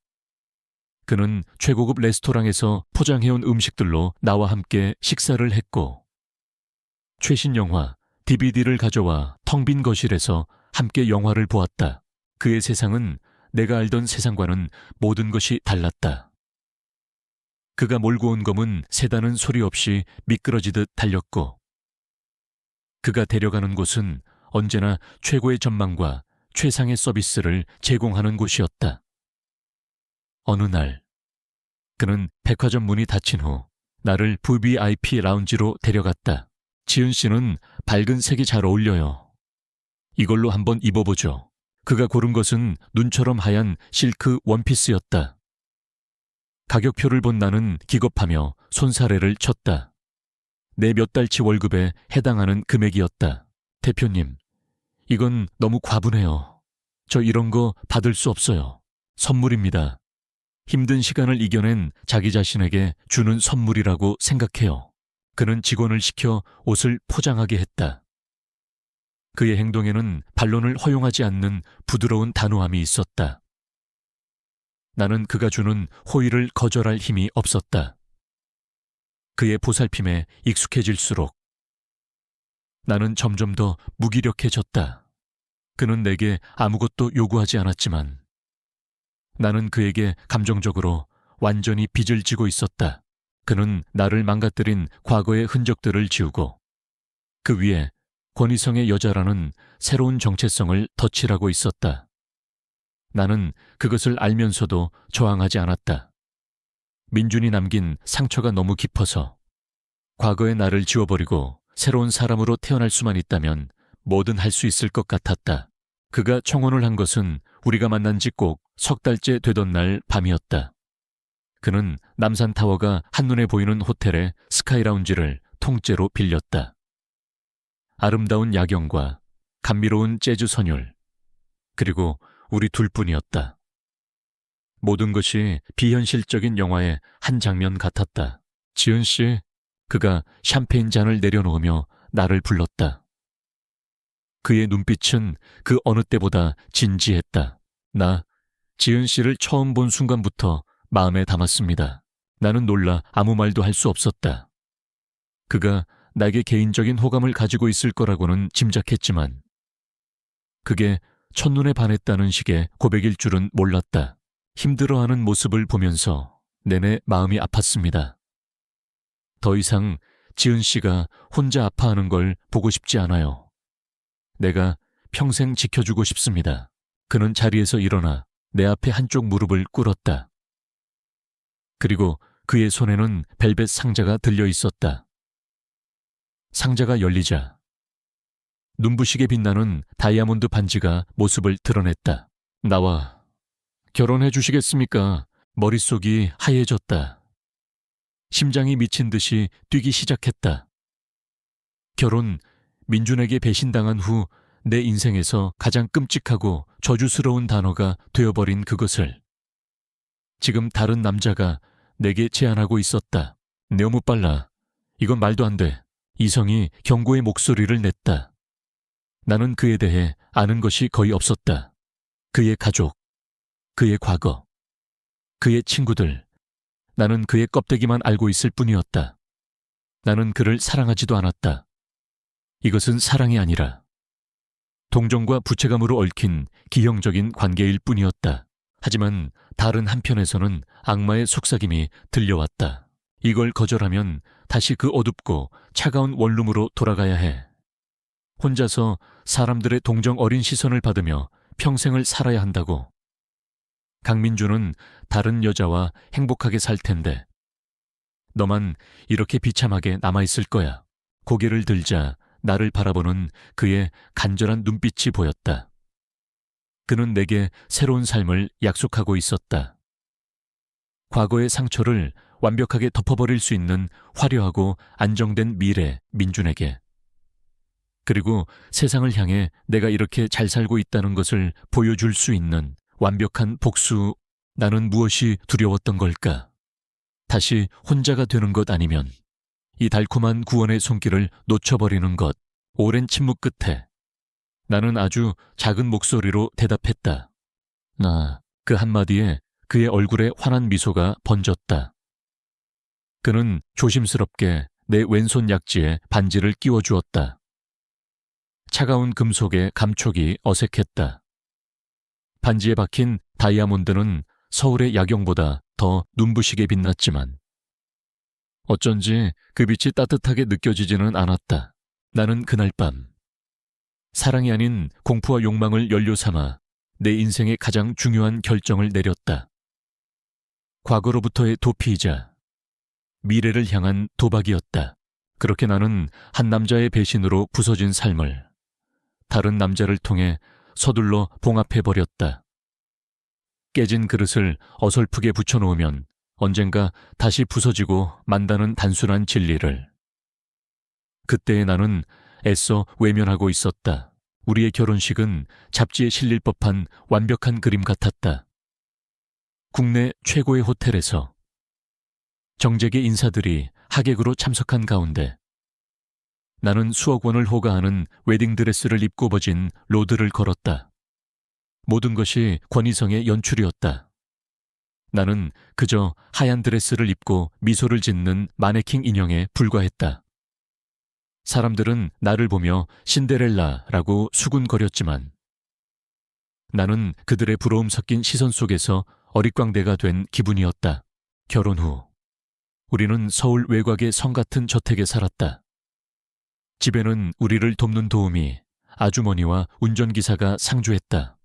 그는 최고급 레스토랑에서 포장해온 음식들로 나와 함께 식사를 했고 최신 영화, DVD를 가져와 텅 빈 거실에서 함께 영화를 보았다. 그의 세상은 내가 알던 세상과는 모든 것이 달랐다. 그가 몰고 온 검은 세다는 소리 없이 미끄러지듯 달렸고 그가 데려가는 곳은 언제나 최고의 전망과 최상의 서비스를 제공하는 곳이었다. 어느 날 그는 백화점 문이 닫힌 후 나를 VIP 라운지로 데려갔다. 지은 씨는 밝은 색이 잘 어울려요. 이걸로 한번 입어보죠. 그가 고른 것은 눈처럼 하얀 실크 원피스였다. 가격표를 본 나는 기겁하며 손사래를 쳤다. 내 몇 달치 월급에 해당하는 금액이었다. 대표님, 이건 너무 과분해요. 저 이런 거 받을 수 없어요. 선물입니다. 힘든 시간을 이겨낸 자기 자신에게 주는 선물이라고 생각해요. 그는 직원을 시켜 옷을 포장하게 했다. 그의 행동에는 반론을 허용하지 않는 부드러운 단호함이 있었다. 나는 그가 주는 호의를 거절할 힘이 없었다. 그의 보살핌에 익숙해질수록 나는 점점 더 무기력해졌다. 그는 내게 아무것도 요구하지 않았지만 나는 그에게 감정적으로 완전히 빚을 지고 있었다. 그는 나를 망가뜨린 과거의 흔적들을 지우고 그 위에 권희성의 여자라는 새로운 정체성을 덧칠하고 있었다. 나는 그것을 알면서도 저항하지 않았다. 민준이 남긴 상처가 너무 깊어서 과거의 나를 지워버리고 새로운 사람으로 태어날 수만 있다면 뭐든 할 수 있을 것 같았다. 그가 청혼을 한 것은 우리가 만난 지 꼭 석 달째 되던 날 밤이었다. 그는 남산타워가 한눈에 보이는 호텔의 스카이라운지를 통째로 빌렸다. 아름다운 야경과 감미로운 재즈 선율, 그리고 우리 둘뿐이었다. 모든 것이 비현실적인 영화의 한 장면 같았다. 지은 씨, 그가 샴페인 잔을 내려놓으며 나를 불렀다. 그의 눈빛은 그 어느 때보다 진지했다. 나 지은 씨를 처음 본 순간부터 마음에 담았습니다. 나는 놀라 아무 말도 할 수 없었다. 그가 나에게 개인적인 호감을 가지고 있을 거라고는 짐작했지만 그게 첫눈에 반했다는 식의 고백일 줄은 몰랐다. 힘들어하는 모습을 보면서 내내 마음이 아팠습니다. 더 이상 지은 씨가 혼자 아파하는 걸 보고 싶지 않아요. 내가 평생 지켜주고 싶습니다. 그는 자리에서 일어나 내 앞에 한쪽 무릎을 꿇었다. 그리고 그의 손에는 벨벳 상자가 들려 있었다. 상자가 열리자 눈부시게 빛나는 다이아몬드 반지가 모습을 드러냈다. 나와 결혼해 주시겠습니까? 머릿속이 하얘졌다. 심장이 미친 듯이 뛰기 시작했다. 결혼, 민준에게 배신당한 후 내 인생에서 가장 끔찍하고 저주스러운 단어가 되어버린 그것을 지금 다른 남자가 내게 제안하고 있었다. 너무 빨라. 이건 말도 안 돼. 이성이 경고의 목소리를 냈다. 나는 그에 대해 아는 것이 거의 없었다. 그의 가족, 그의 과거, 그의 친구들, 나는 그의 껍데기만 알고 있을 뿐이었다. 나는 그를 사랑하지도 않았다. 이것은 사랑이 아니라 동정과 부채감으로 얽힌 기형적인 관계일 뿐이었다. 하지만 다른 한편에서는 악마의 속삭임이 들려왔다. 이걸 거절하면 다시 그 어둡고 차가운 원룸으로 돌아가야 해. 혼자서 사람들의 동정 어린 시선을 받으며 평생을 살아야 한다고. 강민주는 다른 여자와 행복하게 살 텐데 너만 이렇게 비참하게 남아있을 거야. 고개를 들자 나를 바라보는 그의 간절한 눈빛이 보였다. 그는 내게 새로운 삶을 약속하고 있었다. 과거의 상처를 완벽하게 덮어버릴 수 있는 화려하고 안정된 미래 민준에게. 그리고 세상을 향해 내가 이렇게 잘 살고 있다는 것을 보여줄 수 있는 완벽한 복수. 나는 무엇이 두려웠던 걸까? 다시 혼자가 되는 것 아니면 이 달콤한 구원의 손길을 놓쳐버리는 것. 오랜 침묵 끝에 나는 아주 작은 목소리로 대답했다. 그 한마디에 그의 얼굴에 환한 미소가 번졌다. 그는 조심스럽게 내 왼손 약지에 반지를 끼워주었다. 차가운 금속의 감촉이 어색했다. 반지에 박힌 다이아몬드는 서울의 야경보다 더 눈부시게 빛났지만 어쩐지 그 빛이 따뜻하게 느껴지지는 않았다. 나는 그날 밤 사랑이 아닌 공포와 욕망을 연료 삼아 내 인생의 가장 중요한 결정을 내렸다. 과거로부터의 도피이자 미래를 향한 도박이었다. 그렇게 나는 한 남자의 배신으로 부서진 삶을 다른 남자를 통해 서둘러 봉합해버렸다. 깨진 그릇을 어설프게 붙여놓으면 언젠가 다시 부서지고 만다는 단순한 진리를. 그때의 나는 애써 외면하고 있었다. 우리의 결혼식은 잡지에 실릴 법한 완벽한 그림 같았다. 국내 최고의 호텔에서 정재계 인사들이 하객으로 참석한 가운데 나는 수억 원을 호가하는 웨딩드레스를 입고 버진 로드를 걸었다. 모든 것이 권희성의 연출이었다. 나는 그저 하얀 드레스를 입고 미소를 짓는 마네킹 인형에 불과했다. 사람들은 나를 보며 신데렐라라고 수군거렸지만 나는 그들의 부러움 섞인 시선 속에서 어릿광대가 된 기분이었다. 결혼 후 우리는 서울 외곽의 성 같은 저택에 살았다. 집에는 우리를 돕는 도우미, 아주머니와 운전기사가 상주했다.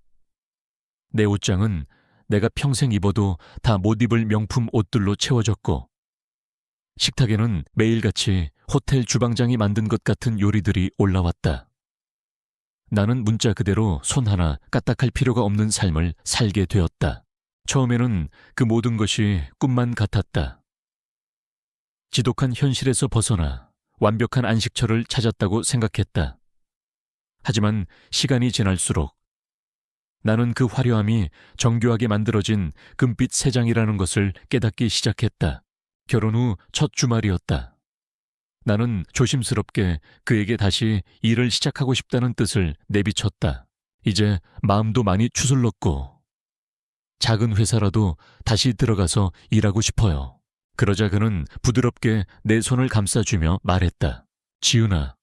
내 옷장은 내가 평생 입어도 다 못 입을 명품 옷들로 채워졌고 식탁에는 매일같이 호텔 주방장이 만든 것 같은 요리들이 올라왔다. 나는 문자 그대로 손 하나 까딱할 필요가 없는 삶을 살게 되었다. 처음에는 그 모든 것이 꿈만 같았다. 지독한 현실에서 벗어나 완벽한 안식처를 찾았다고 생각했다. 하지만 시간이 지날수록 나는 그 화려함이 정교하게 만들어진 금빛 새장이라는 것을 깨닫기 시작했다. 결혼 후 첫 주말이었다. 나는 조심스럽게 그에게 다시 일을 시작하고 싶다는 뜻을 내비쳤다. 이제 마음도 많이 추슬렀고 작은 회사라도 다시 들어가서 일하고 싶어요. 그러자 그는 부드럽게 내 손을 감싸주며 말했다. 지은아,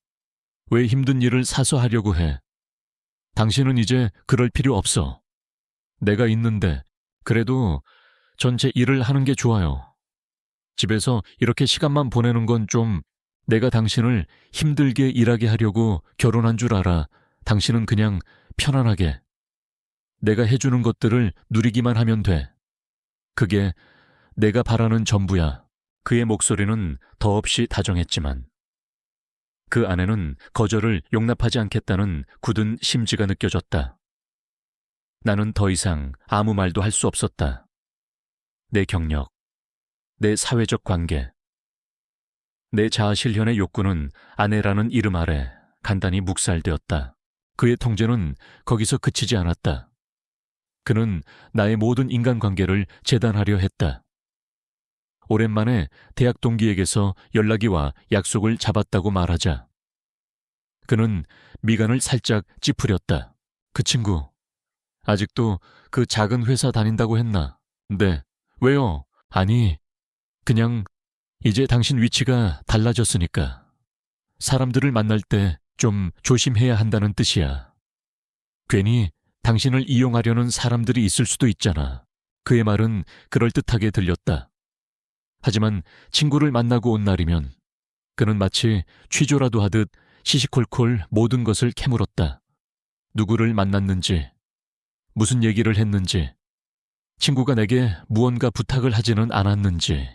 왜 힘든 일을 사서 하려고 해? 당신은 이제 그럴 필요 없어. 내가 있는데 그래도 전체 일을 하는 게 좋아요. 집에서 이렇게 시간만 보내는 건 좀. 내가 당신을 힘들게 일하게 하려고 결혼한 줄 알아. 당신은 그냥 편안하게 내가 해주는 것들을 누리기만 하면 돼. 그게 내가 바라는 전부야. 그의 목소리는 더없이 다정했지만 그 안에는 거절을 용납하지 않겠다는 굳은 심지가 느껴졌다. 나는 더 이상 아무 말도 할 수 없었다. 내 경력, 내 사회적 관계, 내 자아실현의 욕구는 아내라는 이름 아래 간단히 묵살되었다. 그의 통제는 거기서 그치지 않았다. 그는 나의 모든 인간관계를 재단하려 했다. 오랜만에 대학 동기에게서 연락이 와 약속을 잡았다고 말하자 그는 미간을 살짝 찌푸렸다. 그 친구, 아직도 그 작은 회사 다닌다고 했나? 네. 왜요? 아니, 그냥 이제 당신 위치가 달라졌으니까 사람들을 만날 때 좀 조심해야 한다는 뜻이야. 괜히 당신을 이용하려는 사람들이 있을 수도 있잖아. 그의 말은 그럴듯하게 들렸다. 하지만 친구를 만나고 온 날이면 그는 마치 취조라도 하듯 시시콜콜 모든 것을 캐물었다. 누구를 만났는지, 무슨 얘기를 했는지, 친구가 내게 무언가 부탁을 하지는 않았는지.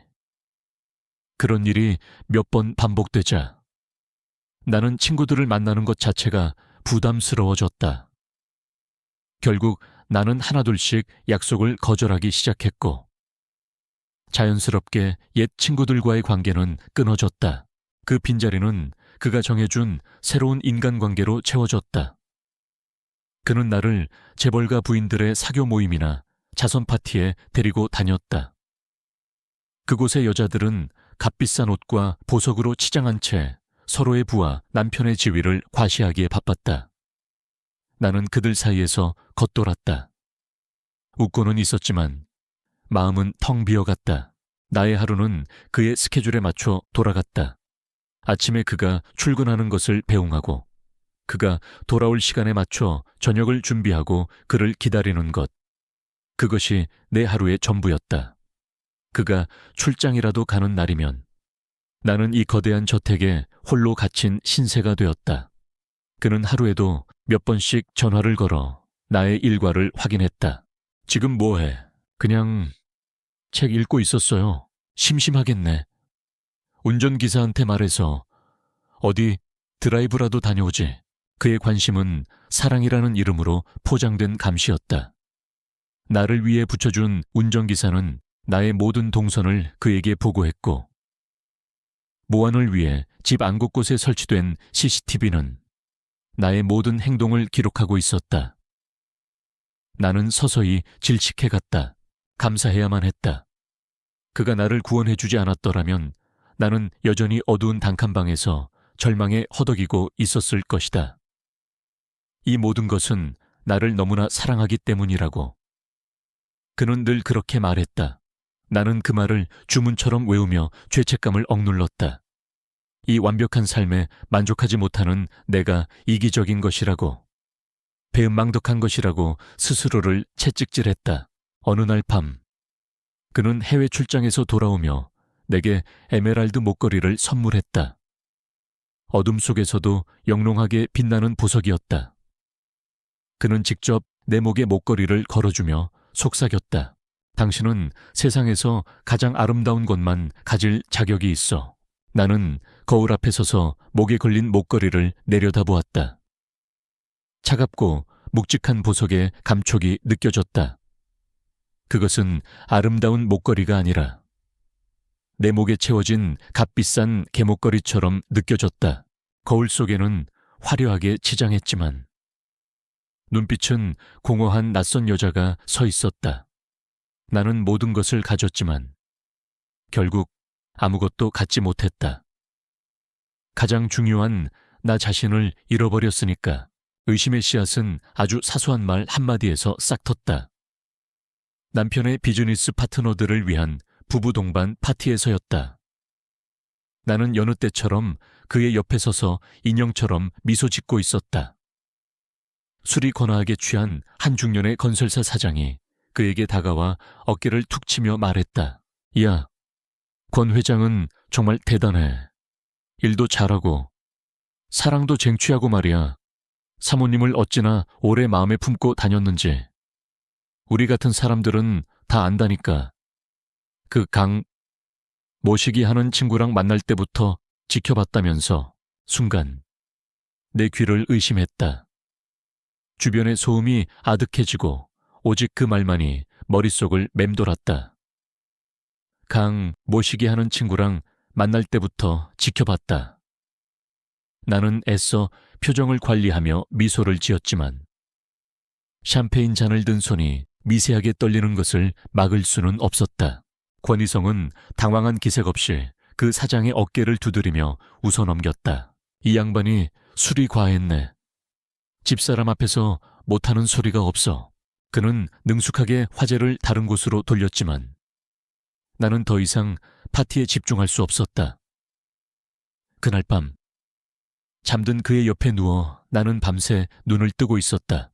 그런 일이 몇 번 반복되자 나는 친구들을 만나는 것 자체가 부담스러워졌다. 결국 나는 하나둘씩 약속을 거절하기 시작했고 자연스럽게 옛 친구들과의 관계는 끊어졌다. 그 빈자리는 그가 정해준 새로운 인간관계로 채워졌다. 그는 나를 재벌가 부인들의 사교 모임이나 자선 파티에 데리고 다녔다. 그곳의 여자들은 값비싼 옷과 보석으로 치장한 채 서로의 부와 남편의 지위를 과시하기에 바빴다. 나는 그들 사이에서 겉돌았다. 웃고는 있었지만 마음은 텅 비어갔다. 나의 하루는 그의 스케줄에 맞춰 돌아갔다. 아침에 그가 출근하는 것을 배웅하고 그가 돌아올 시간에 맞춰 저녁을 준비하고 그를 기다리는 것. 그것이 내 하루의 전부였다. 그가 출장이라도 가는 날이면 나는 이 거대한 저택에 홀로 갇힌 신세가 되었다. 그는 하루에도 몇 번씩 전화를 걸어 나의 일과를 확인했다. 지금 뭐해? 그냥 책 읽고 있었어요. 심심하겠네. 운전기사한테 말해서 어디 드라이브라도 다녀오지. 그의 관심은 사랑이라는 이름으로 포장된 감시였다. 나를 위해 붙여준 운전기사는 나의 모든 동선을 그에게 보고했고 모안을 위해 집 안곳곳에 설치된 CCTV는 나의 모든 행동을 기록하고 있었다. 나는 서서히 질식해갔다. 감사해야만 했다. 그가 나를 구원해주지 않았더라면 나는 여전히 어두운 단칸방에서 절망에 허덕이고 있었을 것이다. 이 모든 것은 나를 너무나 사랑하기 때문이라고. 그는 늘 그렇게 말했다. 나는 그 말을 주문처럼 외우며 죄책감을 억눌렀다. 이 완벽한 삶에 만족하지 못하는 내가 이기적인 것이라고. 배은망덕한 것이라고 스스로를 채찍질했다. 어느 날 밤 그는 해외 출장에서 돌아오며 내게 에메랄드 목걸이를 선물했다. 어둠 속에서도 영롱하게 빛나는 보석이었다. 그는 직접 내 목에 목걸이를 걸어주며 속삭였다. 당신은 세상에서 가장 아름다운 것만 가질 자격이 있어. 나는 거울 앞에 서서 목에 걸린 목걸이를 내려다보았다. 차갑고 묵직한 보석의 감촉이 느껴졌다. 그것은 아름다운 목걸이가 아니라 내 목에 채워진 값비싼 개목걸이처럼 느껴졌다. 거울 속에는 화려하게 치장했지만 눈빛은 공허한 낯선 여자가 서 있었다. 나는 모든 것을 가졌지만 결국 아무것도 갖지 못했다. 가장 중요한 나 자신을 잃어버렸으니까 의심의 씨앗은 아주 사소한 말 한마디에서 싹 텄다. 남편의 비즈니스 파트너들을 위한 부부 동반 파티에서였다. 나는 여느 때처럼 그의 옆에 서서 인형처럼 미소 짓고 있었다. 술이 거나하게 취한 한 중년의 건설사 사장이 그에게 다가와 어깨를 툭 치며 말했다. 야, 권 회장은 정말 대단해. 일도 잘하고 사랑도 쟁취하고 말이야. 사모님을 어찌나 오래 마음에 품고 다녔는지. 우리 같은 사람들은 다 안다니까. 그 모시기 하는 친구랑 만날 때부터 지켜봤다면서. 순간 내 귀를 의심했다. 주변의 소음이 아득해지고 오직 그 말만이 머릿속을 맴돌았다. 모시기 하는 친구랑 만날 때부터 지켜봤다. 나는 애써 표정을 관리하며 미소를 지었지만 샴페인 잔을 든 손이 미세하게 떨리는 것을 막을 수는 없었다. 권희성은 당황한 기색 없이 그 사장의 어깨를 두드리며 웃어넘겼다. 이 양반이 술이 과했네. 집사람 앞에서 못하는 소리가 없어. 그는 능숙하게 화제를 다른 곳으로 돌렸지만 나는 더 이상 파티에 집중할 수 없었다. 그날 밤 잠든 그의 옆에 누워 나는 밤새 눈을 뜨고 있었다.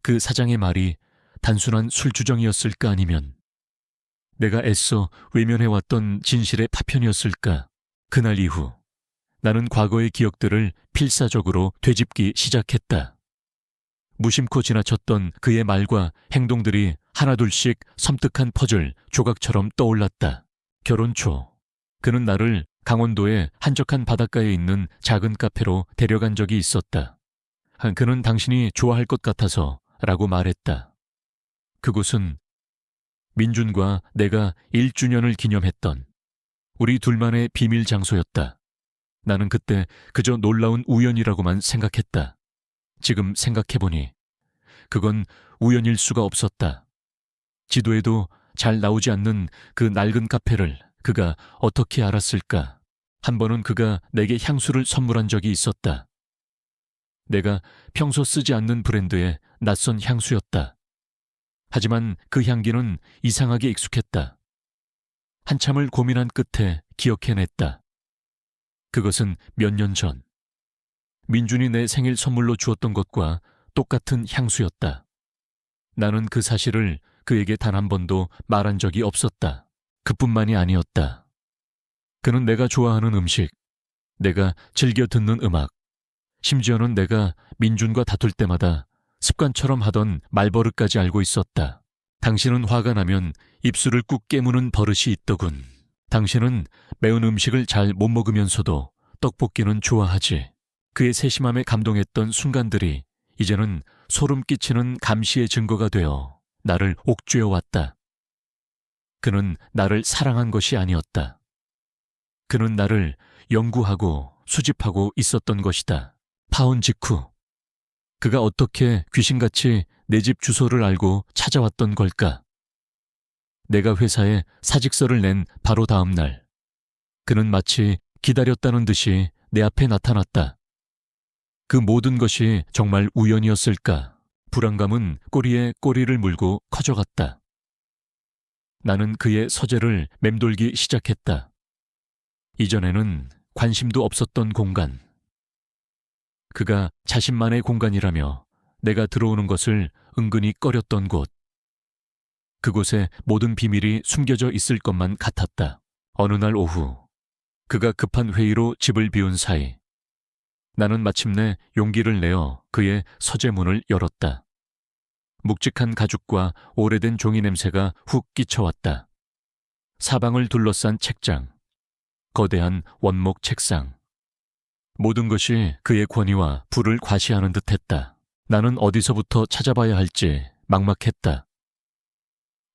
그 사장의 말이 단순한 술주정이었을까 아니면 내가 애써 외면해왔던 진실의 파편이었을까. 그날 이후 나는 과거의 기억들을 필사적으로 되짚기 시작했다. 무심코 지나쳤던 그의 말과 행동들이 하나둘씩 섬뜩한 퍼즐 조각처럼 떠올랐다. 결혼 초 그는 나를 강원도의 한적한 바닷가에 있는 작은 카페로 데려간 적이 있었다. 그는 당신이 좋아할 것 같아서 라고 말했다. 그곳은 민준과 내가 1주년을 기념했던 우리 둘만의 비밀 장소였다. 나는 그때 그저 놀라운 우연이라고만 생각했다. 지금 생각해보니 그건 우연일 수가 없었다. 지도에도 잘 나오지 않는 그 낡은 카페를 그가 어떻게 알았을까? 한 번은 그가 내게 향수를 선물한 적이 있었다. 내가 평소 쓰지 않는 브랜드의 낯선 향수였다. 하지만 그 향기는 이상하게 익숙했다. 한참을 고민한 끝에 기억해냈다. 그것은 몇 년 전 민준이 내 생일 선물로 주었던 것과 똑같은 향수였다. 나는 그 사실을 그에게 단 한 번도 말한 적이 없었다. 그뿐만이 아니었다. 그는 내가 좋아하는 음식, 내가 즐겨 듣는 음악, 심지어는 내가 민준과 다툴 때마다 습관처럼 하던 말버릇까지 알고 있었다. 당신은 화가 나면 입술을 꾹 깨무는 버릇이 있더군. 당신은 매운 음식을 잘 못 먹으면서도 떡볶이는 좋아하지. 그의 세심함에 감동했던 순간들이 이제는 소름 끼치는 감시의 증거가 되어 나를 옥죄어 왔다. 그는 나를 사랑한 것이 아니었다. 그는 나를 연구하고 수집하고 있었던 것이다. 파혼 직후 그가 어떻게 귀신같이 내 집 주소를 알고 찾아왔던 걸까? 내가 회사에 사직서를 낸 바로 다음 날 그는 마치 기다렸다는 듯이 내 앞에 나타났다. 그 모든 것이 정말 우연이었을까? 불안감은 꼬리에 꼬리를 물고 커져갔다. 나는 그의 서재를 맴돌기 시작했다. 이전에는 관심도 없었던 공간. 그가 자신만의 공간이라며 내가 들어오는 것을 은근히 꺼렸던 곳. 그곳에 모든 비밀이 숨겨져 있을 것만 같았다. 어느 날 오후 그가 급한 회의로 집을 비운 사이 나는 마침내 용기를 내어 그의 서재 문을 열었다. 묵직한 가죽과 오래된 종이 냄새가 훅 끼쳐왔다. 사방을 둘러싼 책장, 거대한 원목 책상. 모든 것이 그의 권위와 부를 과시하는 듯했다. 나는 어디서부터 찾아봐야 할지 막막했다.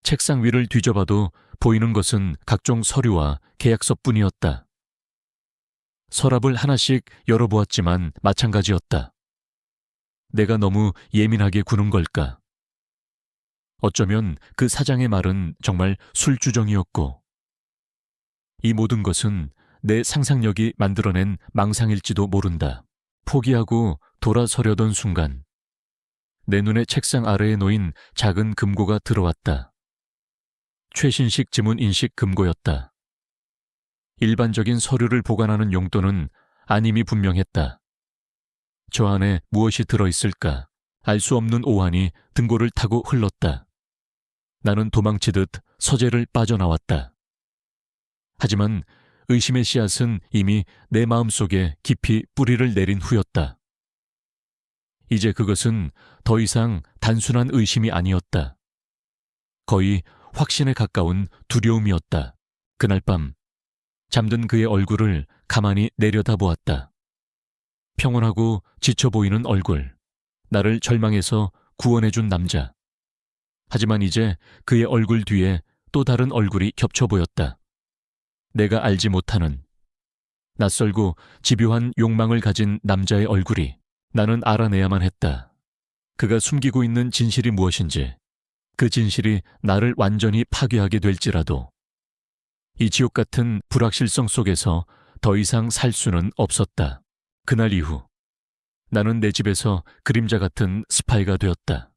책상 위를 뒤져봐도 보이는 것은 각종 서류와 계약서뿐이었다. 서랍을 하나씩 열어보았지만 마찬가지였다. 내가 너무 예민하게 구는 걸까? 어쩌면 그 사장의 말은 정말 술주정이었고 이 모든 것은 내 상상력이 만들어낸 망상일지도 모른다. 포기하고 돌아서려던 순간 내 눈에 책상 아래에 놓인 작은 금고가 들어왔다. 최신식 지문 인식 금고였다. 일반적인 서류를 보관하는 용도는 아님이 분명했다. 저 안에 무엇이 들어있을까? 알 수 없는 오한이 등골을 타고 흘렀다. 나는 도망치듯 서재를 빠져나왔다. 하지만 의심의 씨앗은 이미 내 마음속에 깊이 뿌리를 내린 후였다. 이제 그것은 더 이상 단순한 의심이 아니었다. 거의 확신에 가까운 두려움이었다. 그날 밤 잠든 그의 얼굴을 가만히 내려다보았다. 평온하고 지쳐 보이는 얼굴, 나를 절망에서 구원해준 남자. 하지만 이제 그의 얼굴 뒤에 또 다른 얼굴이 겹쳐 보였다. 내가 알지 못하는 낯설고 집요한 욕망을 가진 남자의 얼굴이. 나는 알아내야만 했다. 그가 숨기고 있는 진실이 무엇인지, 그 진실이 나를 완전히 파괴하게 될지라도 이 지옥 같은 불확실성 속에서 더 이상 살 수는 없었다. 그날 이후 나는 내 집에서 그림자 같은 스파이가 되었다.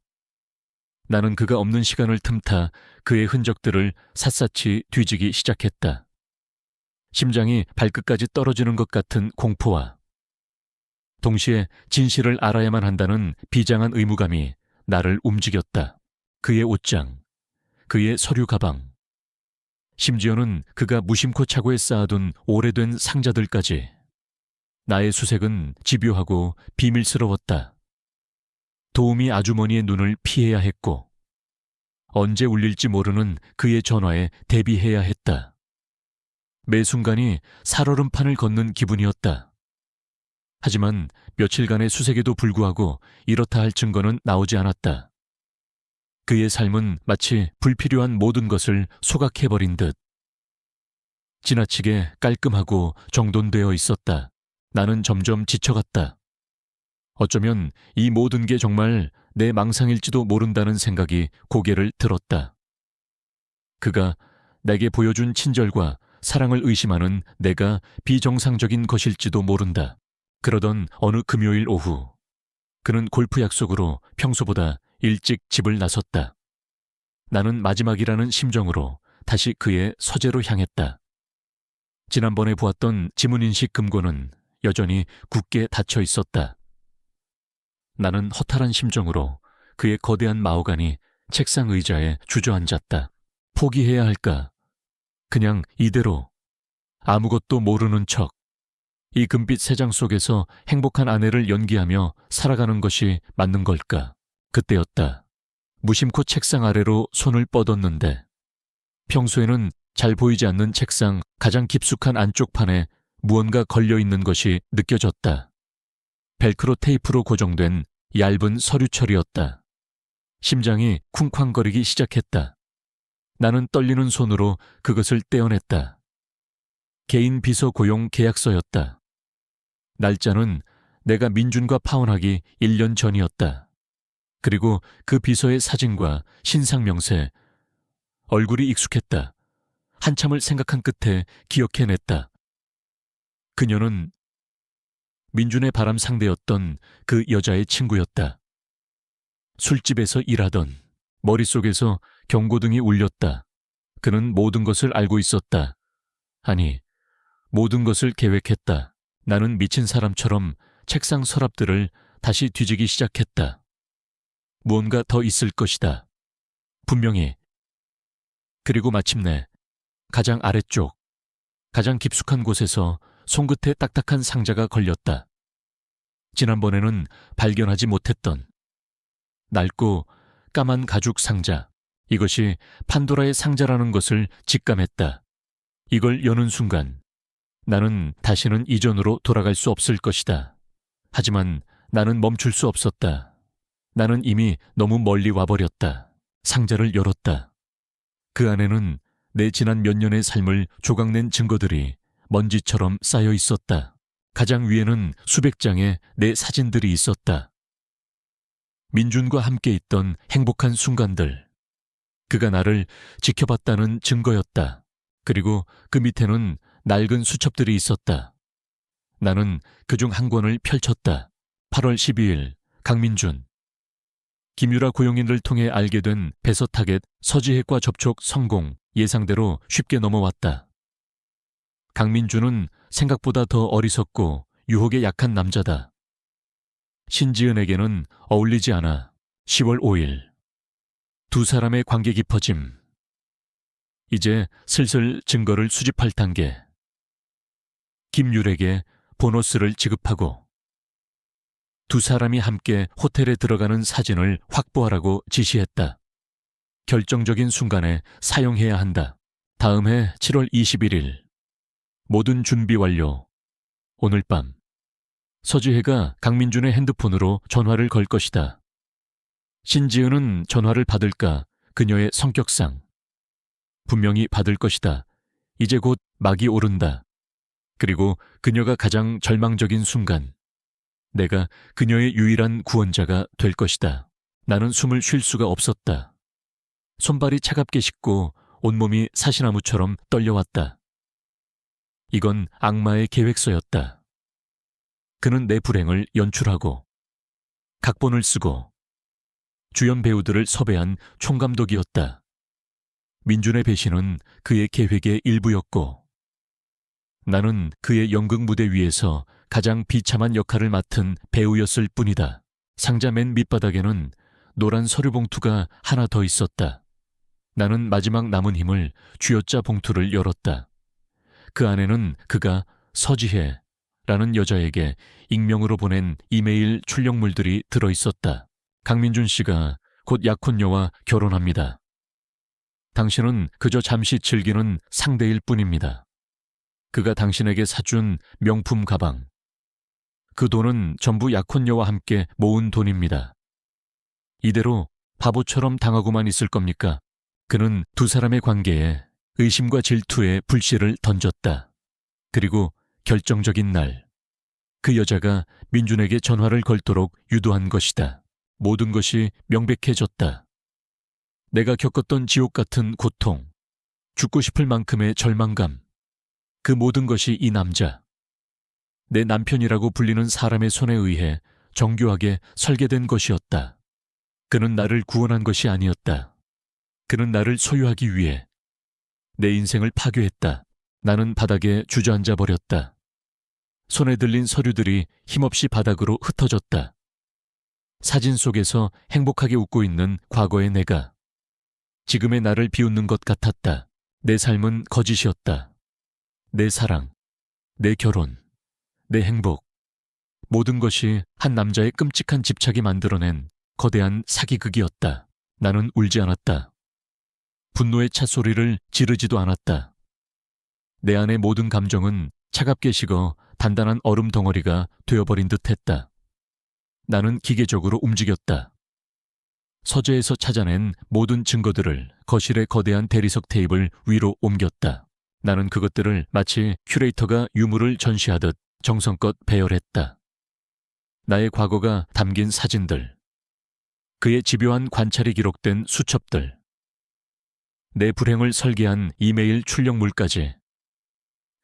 나는 그가 없는 시간을 틈타 그의 흔적들을 샅샅이 뒤지기 시작했다. 심장이 발끝까지 떨어지는 것 같은 공포와 동시에 진실을 알아야만 한다는 비장한 의무감이 나를 움직였다. 그의 옷장, 그의 서류 가방, 심지어는 그가 무심코 차고에 쌓아둔 오래된 상자들까지. 나의 수색은 집요하고 비밀스러웠다. 도우미 아주머니의 눈을 피해야 했고 언제 울릴지 모르는 그의 전화에 대비해야 했다. 매 순간이 살얼음판을 걷는 기분이었다. 하지만 며칠간의 수색에도 불구하고 이렇다 할 증거는 나오지 않았다. 그의 삶은 마치 불필요한 모든 것을 소각해버린 듯 지나치게 깔끔하고 정돈되어 있었다. 나는 점점 지쳐갔다. 어쩌면 이 모든 게 정말 내 망상일지도 모른다는 생각이 고개를 들었다. 그가 내게 보여준 친절과 사랑을 의심하는 내가 비정상적인 것일지도 모른다. 그러던 어느 금요일 오후, 그는 골프 약속으로 평소보다 일찍 집을 나섰다. 나는 마지막이라는 심정으로 다시 그의 서재로 향했다. 지난번에 보았던 지문인식 금고는 여전히 굳게 닫혀 있었다. 나는 허탈한 심정으로 그의 거대한 마호가니 책상 의자에 주저앉았다. 포기해야 할까? 그냥 이대로 아무것도 모르는 척 이 금빛 새장 속에서 행복한 아내를 연기하며 살아가는 것이 맞는 걸까? 그때였다. 무심코 책상 아래로 손을 뻗었는데 평소에는 잘 보이지 않는 책상 가장 깊숙한 안쪽 판에 무언가 걸려있는 것이 느껴졌다. 벨크로 테이프로 고정된 얇은 서류철이었다. 심장이 쿵쾅거리기 시작했다. 나는 떨리는 손으로 그것을 떼어냈다. 개인 비서 고용 계약서였다. 날짜는 내가 민준과 파혼하기 1년 전이었다. 그리고 그 비서의 사진과 신상 명세, 얼굴이 익숙했다. 한참을 생각한 끝에 기억해냈다. 그녀는 민준의 바람 상대였던 그 여자의 친구였다. 술집에서 일하던 머릿속에서 경고등이 울렸다. 그는 모든 것을 알고 있었다. 아니, 모든 것을 계획했다. 나는 미친 사람처럼 책상 서랍들을 다시 뒤지기 시작했다. 무언가 더 있을 것이다. 분명히. 그리고 마침내 가장 아래쪽, 가장 깊숙한 곳에서 손끝에 딱딱한 상자가 걸렸다. 지난번에는 발견하지 못했던 낡고 까만 가죽 상자. 이것이 판도라의 상자라는 것을 직감했다. 이걸 여는 순간 나는 다시는 이전으로 돌아갈 수 없을 것이다. 하지만 나는 멈출 수 없었다. 나는 이미 너무 멀리 와버렸다. 상자를 열었다. 그 안에는 내 지난 몇 년의 삶을 조각낸 증거들이 먼지처럼 쌓여 있었다. 가장 위에는 수백 장의 내 사진들이 있었다. 민준과 함께 있던 행복한 순간들. 그가 나를 지켜봤다는 증거였다. 그리고 그 밑에는 낡은 수첩들이 있었다. 나는 그중 한 권을 펼쳤다. 8월 12일, 강민준. 김유라 고용인을 통해 알게 된 배서 타겟 서지혜과 접촉 성공. 예상대로 쉽게 넘어왔다. 강민준은 생각보다 더 어리석고 유혹에 약한 남자다. 신지은에게는 어울리지 않아. 10월 5일. 두 사람의 관계 깊어짐. 이제 슬슬 증거를 수집할 단계. 김율에게 보너스를 지급하고 두 사람이 함께 호텔에 들어가는 사진을 확보하라고 지시했다. 결정적인 순간에 사용해야 한다. 다음 해 7월 21일. 모든 준비 완료. 오늘 밤. 서지혜가 강민준의 핸드폰으로 전화를 걸 것이다. 신지은은 전화를 받을까? 그녀의 성격상. 분명히 받을 것이다. 이제 곧 막이 오른다. 그리고 그녀가 가장 절망적인 순간, 내가 그녀의 유일한 구원자가 될 것이다. 나는 숨을 쉴 수가 없었다. 손발이 차갑게 식고 온몸이 사시나무처럼 떨려왔다. 이건 악마의 계획서였다. 그는 내 불행을 연출하고 각본을 쓰고 주연 배우들을 섭외한 총감독이었다. 민준의 배신은 그의 계획의 일부였고 나는 그의 연극 무대 위에서 가장 비참한 역할을 맡은 배우였을 뿐이다. 상자 맨 밑바닥에는 노란 서류 봉투가 하나 더 있었다. 나는 마지막 남은 힘을 쥐어짜 봉투를 열었다. 그 안에는 그가 서지혜라는 여자에게 익명으로 보낸 이메일 출력물들이 들어있었다. 강민준 씨가 곧 약혼녀와 결혼합니다. 당신은 그저 잠시 즐기는 상대일 뿐입니다. 그가 당신에게 사준 명품 가방. 그 돈은 전부 약혼녀와 함께 모은 돈입니다. 이대로 바보처럼 당하고만 있을 겁니까? 그는 두 사람의 관계에 의심과 질투의 불씨를 던졌다. 그리고 결정적인 날, 그 여자가 민준에게 전화를 걸도록 유도한 것이다. 모든 것이 명백해졌다. 내가 겪었던 지옥 같은 고통, 죽고 싶을 만큼의 절망감, 그 모든 것이 이 남자, 내 남편이라고 불리는 사람의 손에 의해 정교하게 설계된 것이었다. 그는 나를 구원한 것이 아니었다. 그는 나를 소유하기 위해 내 인생을 파괴했다. 나는 바닥에 주저앉아 버렸다. 손에 들린 서류들이 힘없이 바닥으로 흩어졌다. 사진 속에서 행복하게 웃고 있는 과거의 내가 지금의 나를 비웃는 것 같았다. 내 삶은 거짓이었다. 내 사랑, 내 결혼, 내 행복, 모든 것이 한 남자의 끔찍한 집착이 만들어낸 거대한 사기극이었다. 나는 울지 않았다. 분노의 찻소리를 지르지도 않았다. 내 안의 모든 감정은 차갑게 식어 단단한 얼음 덩어리가 되어버린 듯했다. 나는 기계적으로 움직였다. 서재에서 찾아낸 모든 증거들을 거실의 거대한 대리석 테이블 위로 옮겼다. 나는 그것들을 마치 큐레이터가 유물을 전시하듯 정성껏 배열했다. 나의 과거가 담긴 사진들, 그의 집요한 관찰이 기록된 수첩들, 내 불행을 설계한 이메일 출력물까지.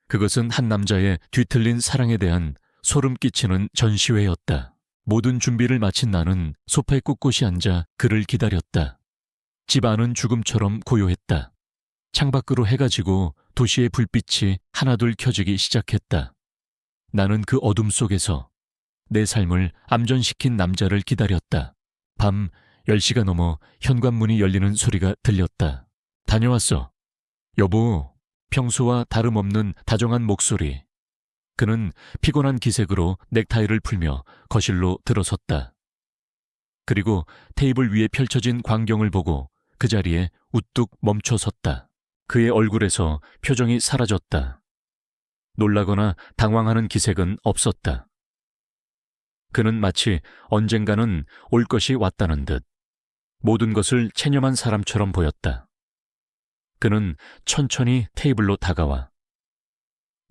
그것은 한 남자의 뒤틀린 사랑에 대한 소름 끼치는 전시회였다. 모든 준비를 마친 나는 소파에 꿋꿋이 앉아 그를 기다렸다. 집 안은 죽음처럼 고요했다. 창밖으로 해가 지고 도시의 불빛이 하나둘 켜지기 시작했다. 나는 그 어둠 속에서 내 삶을 암전시킨 남자를 기다렸다. 밤 10시가 넘어 현관문이 열리는 소리가 들렸다. 다녀왔어. 여보. 평소와 다름없는 다정한 목소리. 그는 피곤한 기색으로 넥타이를 풀며 거실로 들어섰다. 그리고 테이블 위에 펼쳐진 광경을 보고 그 자리에 우뚝 멈춰 섰다. 그의 얼굴에서 표정이 사라졌다. 놀라거나 당황하는 기색은 없었다. 그는 마치 언젠가는 올 것이 왔다는 듯 모든 것을 체념한 사람처럼 보였다. 그는 천천히 테이블로 다가와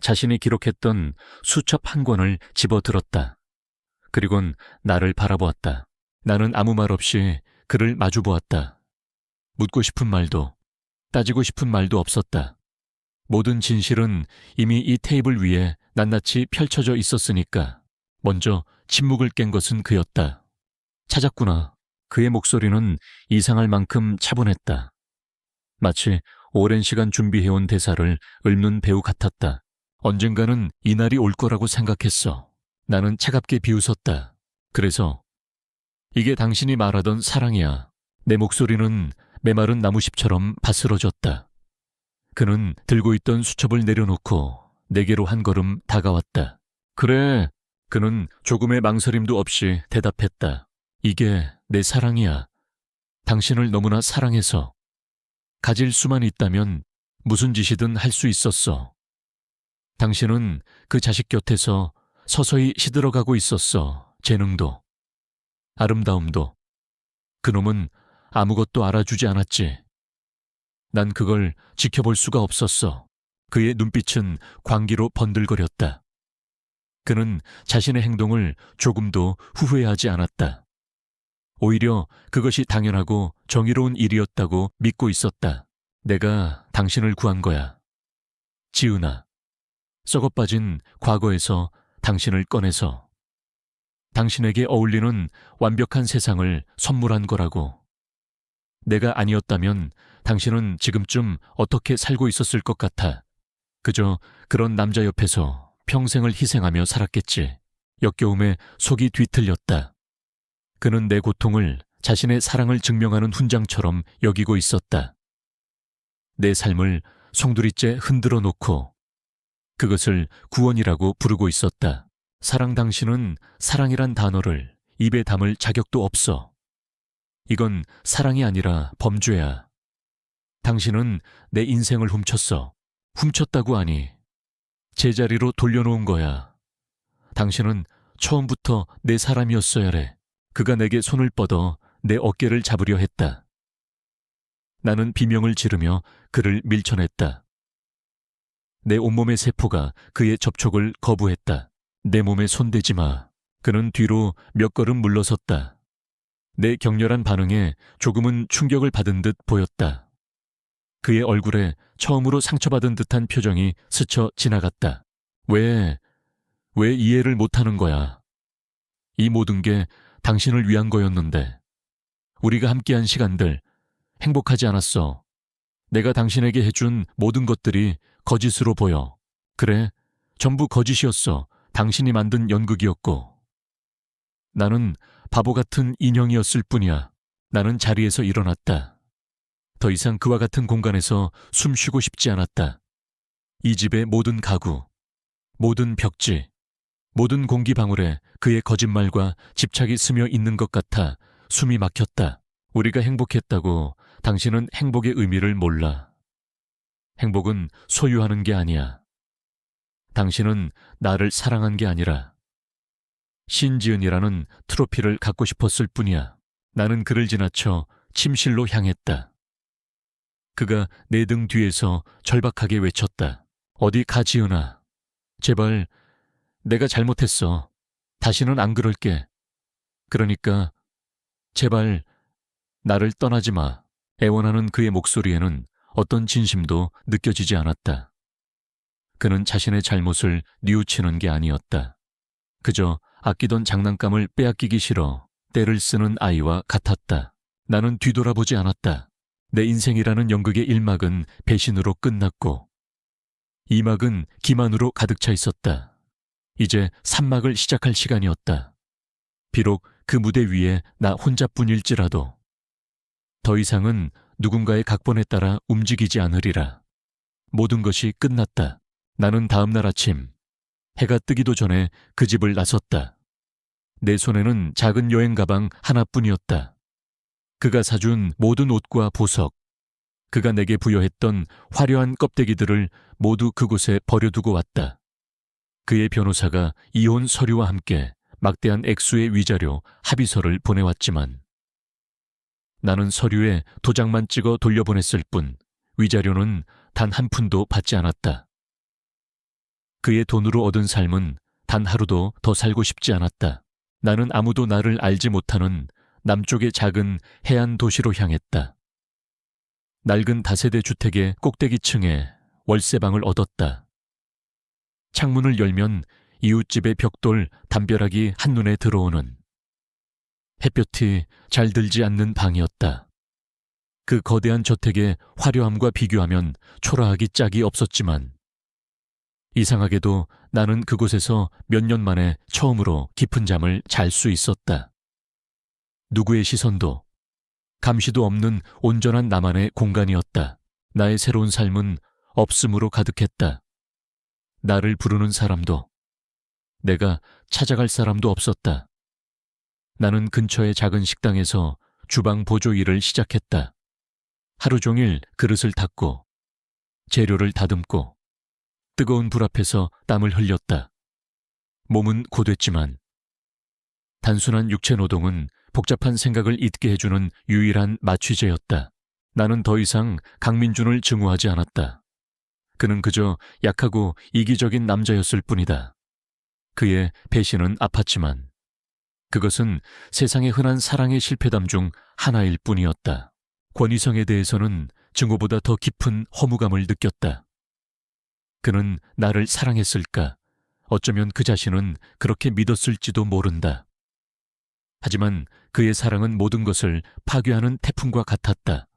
자신이 기록했던 수첩 한 권을 집어들었다. 그리곤 나를 바라보았다. 나는 아무 말 없이 그를 마주보았다. 묻고 싶은 말도 따지고 싶은 말도 없었다. 모든 진실은 이미 이 테이블 위에 낱낱이 펼쳐져 있었으니까 먼저 침묵을 깬 것은 그였다. 찾았구나. 그의 목소리는 이상할 만큼 차분했다. 마치 오랜 시간 준비해온 대사를 읊는 배우 같았다. 언젠가는 이날이 올 거라고 생각했어. 나는 차갑게 비웃었다. 그래서 이게 당신이 말하던 사랑이야. 내 목소리는 메마른 나무잎처럼 바스러졌다. 그는 들고 있던 수첩을 내려놓고 내게로 한 걸음 다가왔다. 그래. 그는 조금의 망설임도 없이 대답했다. 이게 내 사랑이야. 당신을 너무나 사랑해서. 가질 수만 있다면 무슨 짓이든 할 수 있었어. 당신은 그 자식 곁에서 서서히 시들어가고 있었어. 재능도, 아름다움도. 그놈은 아무것도 알아주지 않았지. 난 그걸 지켜볼 수가 없었어. 그의 눈빛은 광기로 번들거렸다. 그는 자신의 행동을 조금도 후회하지 않았다. 오히려 그것이 당연하고 정의로운 일이었다고 믿고 있었다. 내가 당신을 구한 거야. 지은아. 썩어빠진 과거에서 당신을 꺼내서. 당신에게 어울리는 완벽한 세상을 선물한 거라고. 내가 아니었다면 당신은 지금쯤 어떻게 살고 있었을 것 같아. 그저 그런 남자 옆에서 평생을 희생하며 살았겠지. 역겨움에 속이 뒤틀렸다. 그는 내 고통을 자신의 사랑을 증명하는 훈장처럼 여기고 있었다. 내 삶을 송두리째 흔들어 놓고 그것을 구원이라고 부르고 있었다. 사랑, 당신은 사랑이란 단어를 입에 담을 자격도 없어. 이건 사랑이 아니라 범죄야. 당신은 내 인생을 훔쳤어. 훔쳤다고 하니 제자리로 돌려놓은 거야. 당신은 처음부터 내 사람이었어야 해. 그가 내게 손을 뻗어 내 어깨를 잡으려 했다. 나는 비명을 지르며 그를 밀쳐냈다. 내 온몸의 세포가 그의 접촉을 거부했다. 내 몸에 손대지 마. 그는 뒤로 몇 걸음 물러섰다. 내 격렬한 반응에 조금은 충격을 받은 듯 보였다. 그의 얼굴에 처음으로 상처받은 듯한 표정이 스쳐 지나갔다. 왜 이해를 못하는 거야? 이 모든 게 당신을 위한 거였는데. 우리가 함께한 시간들 행복하지 않았어. 내가 당신에게 해준 모든 것들이 거짓으로 보여. 그래, 전부 거짓이었어. 당신이 만든 연극이었고. 나는 바보 같은 인형이었을 뿐이야. 나는 자리에서 일어났다. 더 이상 그와 같은 공간에서 숨 쉬고 싶지 않았다. 이 집의 모든 가구, 모든 벽지, 모든 공기방울에 그의 거짓말과 집착이 스며 있는 것 같아 숨이 막혔다. 우리가 행복했다고 당신은 행복의 의미를 몰라. 행복은 소유하는 게 아니야. 당신은 나를 사랑한 게 아니라 신지은이라는 트로피를 갖고 싶었을 뿐이야. 나는 그를 지나쳐 침실로 향했다. 그가 내 등 뒤에서 절박하게 외쳤다. 어디 가, 지은아. 제발, 내가 잘못했어. 다시는 안 그럴게. 그러니까 제발 나를 떠나지 마. 애원하는 그의 목소리에는 어떤 진심도 느껴지지 않았다. 그는 자신의 잘못을 뉘우치는 게 아니었다. 그저 아끼던 장난감을 빼앗기기 싫어 떼를 쓰는 아이와 같았다. 나는 뒤돌아보지 않았다. 내 인생이라는 연극의 1막은 배신으로 끝났고 2막은 기만으로 가득 차 있었다. 이제 3막을 시작할 시간이었다. 비록 그 무대 위에 나 혼자뿐일지라도 더 이상은 누군가의 각본에 따라 움직이지 않으리라. 모든 것이 끝났다. 나는 다음 날 아침 해가 뜨기도 전에 그 집을 나섰다. 내 손에는 작은 여행 가방 하나뿐이었다. 그가 사준 모든 옷과 보석, 그가 내게 부여했던 화려한 껍데기들을 모두 그곳에 버려두고 왔다. 그의 변호사가 이혼 서류와 함께 막대한 액수의 위자료 합의서를 보내왔지만 나는 서류에 도장만 찍어 돌려보냈을 뿐 위자료는 단 한 푼도 받지 않았다. 그의 돈으로 얻은 삶은 단 하루도 더 살고 싶지 않았다. 나는 아무도 나를 알지 못하는 남쪽의 작은 해안 도시로 향했다. 낡은 다세대 주택의 꼭대기층에 월세방을 얻었다. 창문을 열면 이웃집의 벽돌 담벼락이 한눈에 들어오는 햇볕이 잘 들지 않는 방이었다. 그 거대한 저택의 화려함과 비교하면 초라하기 짝이 없었지만 이상하게도 나는 그곳에서 몇 년 만에 처음으로 깊은 잠을 잘 수 있었다. 누구의 시선도 감시도 없는 온전한 나만의 공간이었다. 나의 새로운 삶은 없음으로 가득했다. 나를 부르는 사람도 내가 찾아갈 사람도 없었다. 나는 근처의 작은 식당에서 주방 보조 일을 시작했다. 하루 종일 그릇을 닦고 재료를 다듬고 뜨거운 불 앞에서 땀을 흘렸다. 몸은 고됐지만 단순한 육체 노동은 복잡한 생각을 잊게 해주는 유일한 마취제였다. 나는 더 이상 강민준을 증오하지 않았다. 그는 그저 약하고 이기적인 남자였을 뿐이다. 그의 배신은 아팠지만 그것은 세상의 흔한 사랑의 실패담 중 하나일 뿐이었다. 권위성에 대해서는 증오보다 더 깊은 허무감을 느꼈다. 그는 나를 사랑했을까? 어쩌면 그 자신은 그렇게 믿었을지도 모른다. 하지만 그의 사랑은 모든 것을 파괴하는 태풍과 같았다.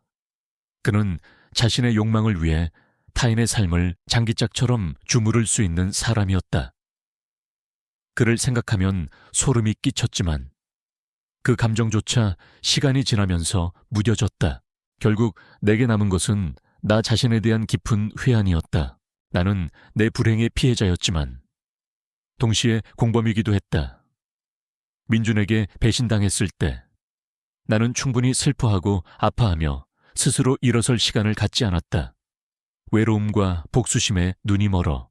그는 자신의 욕망을 위해 타인의 삶을 장기짝처럼 주무를 수 있는 사람이었다. 그를 생각하면 소름이 끼쳤지만 그 감정조차 시간이 지나면서 무뎌졌다. 결국 내게 남은 것은 나 자신에 대한 깊은 회한이었다. 나는 내 불행의 피해자였지만 동시에 공범이기도 했다. 민준에게 배신당했을 때 나는 충분히 슬퍼하고 아파하며 스스로 일어설 시간을 갖지 않았다. 외로움과 복수심에 눈이 멀어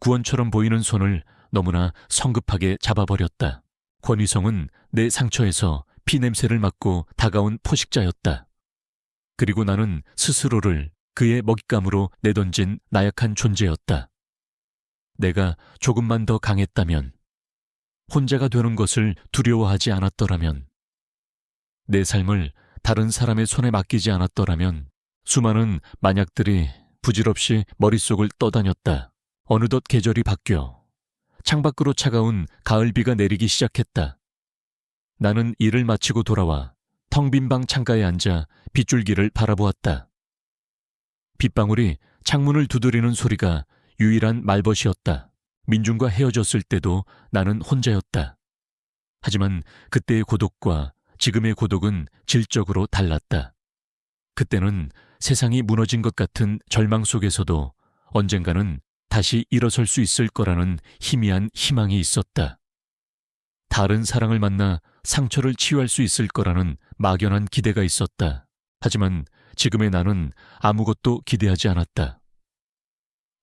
구원처럼 보이는 손을 너무나 성급하게 잡아버렸다. 권희성은 내 상처에서 피냄새를 맡고 다가온 포식자였다. 그리고 나는 스스로를 그의 먹잇감으로 내던진 나약한 존재였다. 내가 조금만 더 강했다면, 혼자가 되는 것을 두려워하지 않았더라면, 내 삶을 다른 사람의 손에 맡기지 않았더라면 수많은 만약들이 부질없이 머릿속을 떠다녔다. 어느덧 계절이 바뀌어 창밖으로 차가운 가을비가 내리기 시작했다. 나는 일을 마치고 돌아와 텅 빈 방 창가에 앉아 빗줄기를 바라보았다. 빗방울이 창문을 두드리는 소리가 유일한 말벗이었다. 민준과 헤어졌을 때도 나는 혼자였다. 하지만 그때의 고독과 지금의 고독은 질적으로 달랐다. 그때는 세상이 무너진 것 같은 절망 속에서도 언젠가는 다시 일어설 수 있을 거라는 희미한 희망이 있었다. 다른 사랑을 만나 상처를 치유할 수 있을 거라는 막연한 기대가 있었다. 하지만 지금의 나는 아무것도 기대하지 않았다.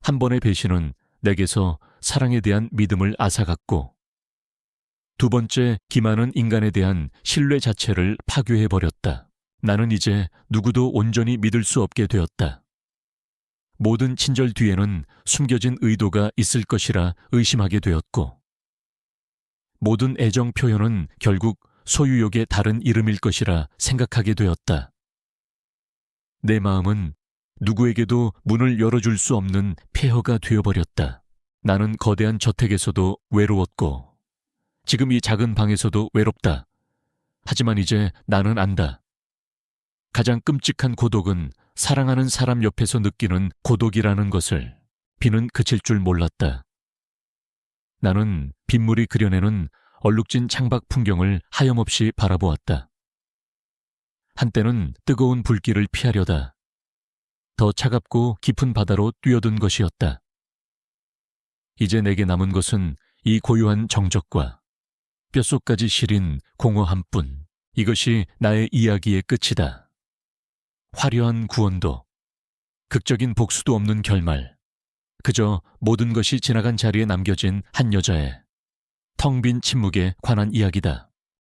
한 번의 배신은 내게서 사랑에 대한 믿음을 앗아갔고, 두 번째 기만은 인간에 대한 신뢰 자체를 파괴해버렸다. 나는 이제 누구도 온전히 믿을 수 없게 되었다. 모든 친절 뒤에는 숨겨진 의도가 있을 것이라 의심하게 되었고, 모든 애정 표현은 결국 소유욕의 다른 이름일 것이라 생각하게 되었다. 내 마음은 누구에게도 문을 열어줄 수 없는 폐허가 되어버렸다. 나는 거대한 저택에서도 외로웠고, 지금 이 작은 방에서도 외롭다. 하지만 이제 나는 안다. 가장 끔찍한 고독은 사랑하는 사람 옆에서 느끼는 고독이라는 것을. 비는 그칠 줄 몰랐다. 나는 빗물이 그려내는 얼룩진 창밖 풍경을 하염없이 바라보았다. 한때는 뜨거운 불길을 피하려다 더 차갑고 깊은 바다로 뛰어든 것이었다. 이제 내게 남은 것은 이 고요한 정적과 뼛속까지 시린 공허함뿐. 이것이 나의 이야기의 끝이다. 화려한 구원도, 극적인 복수도 없는 결말. 그저 모든 것이 지나간 자리에 남겨진 한 여자의 텅 빈 침묵에 관한 이야기다.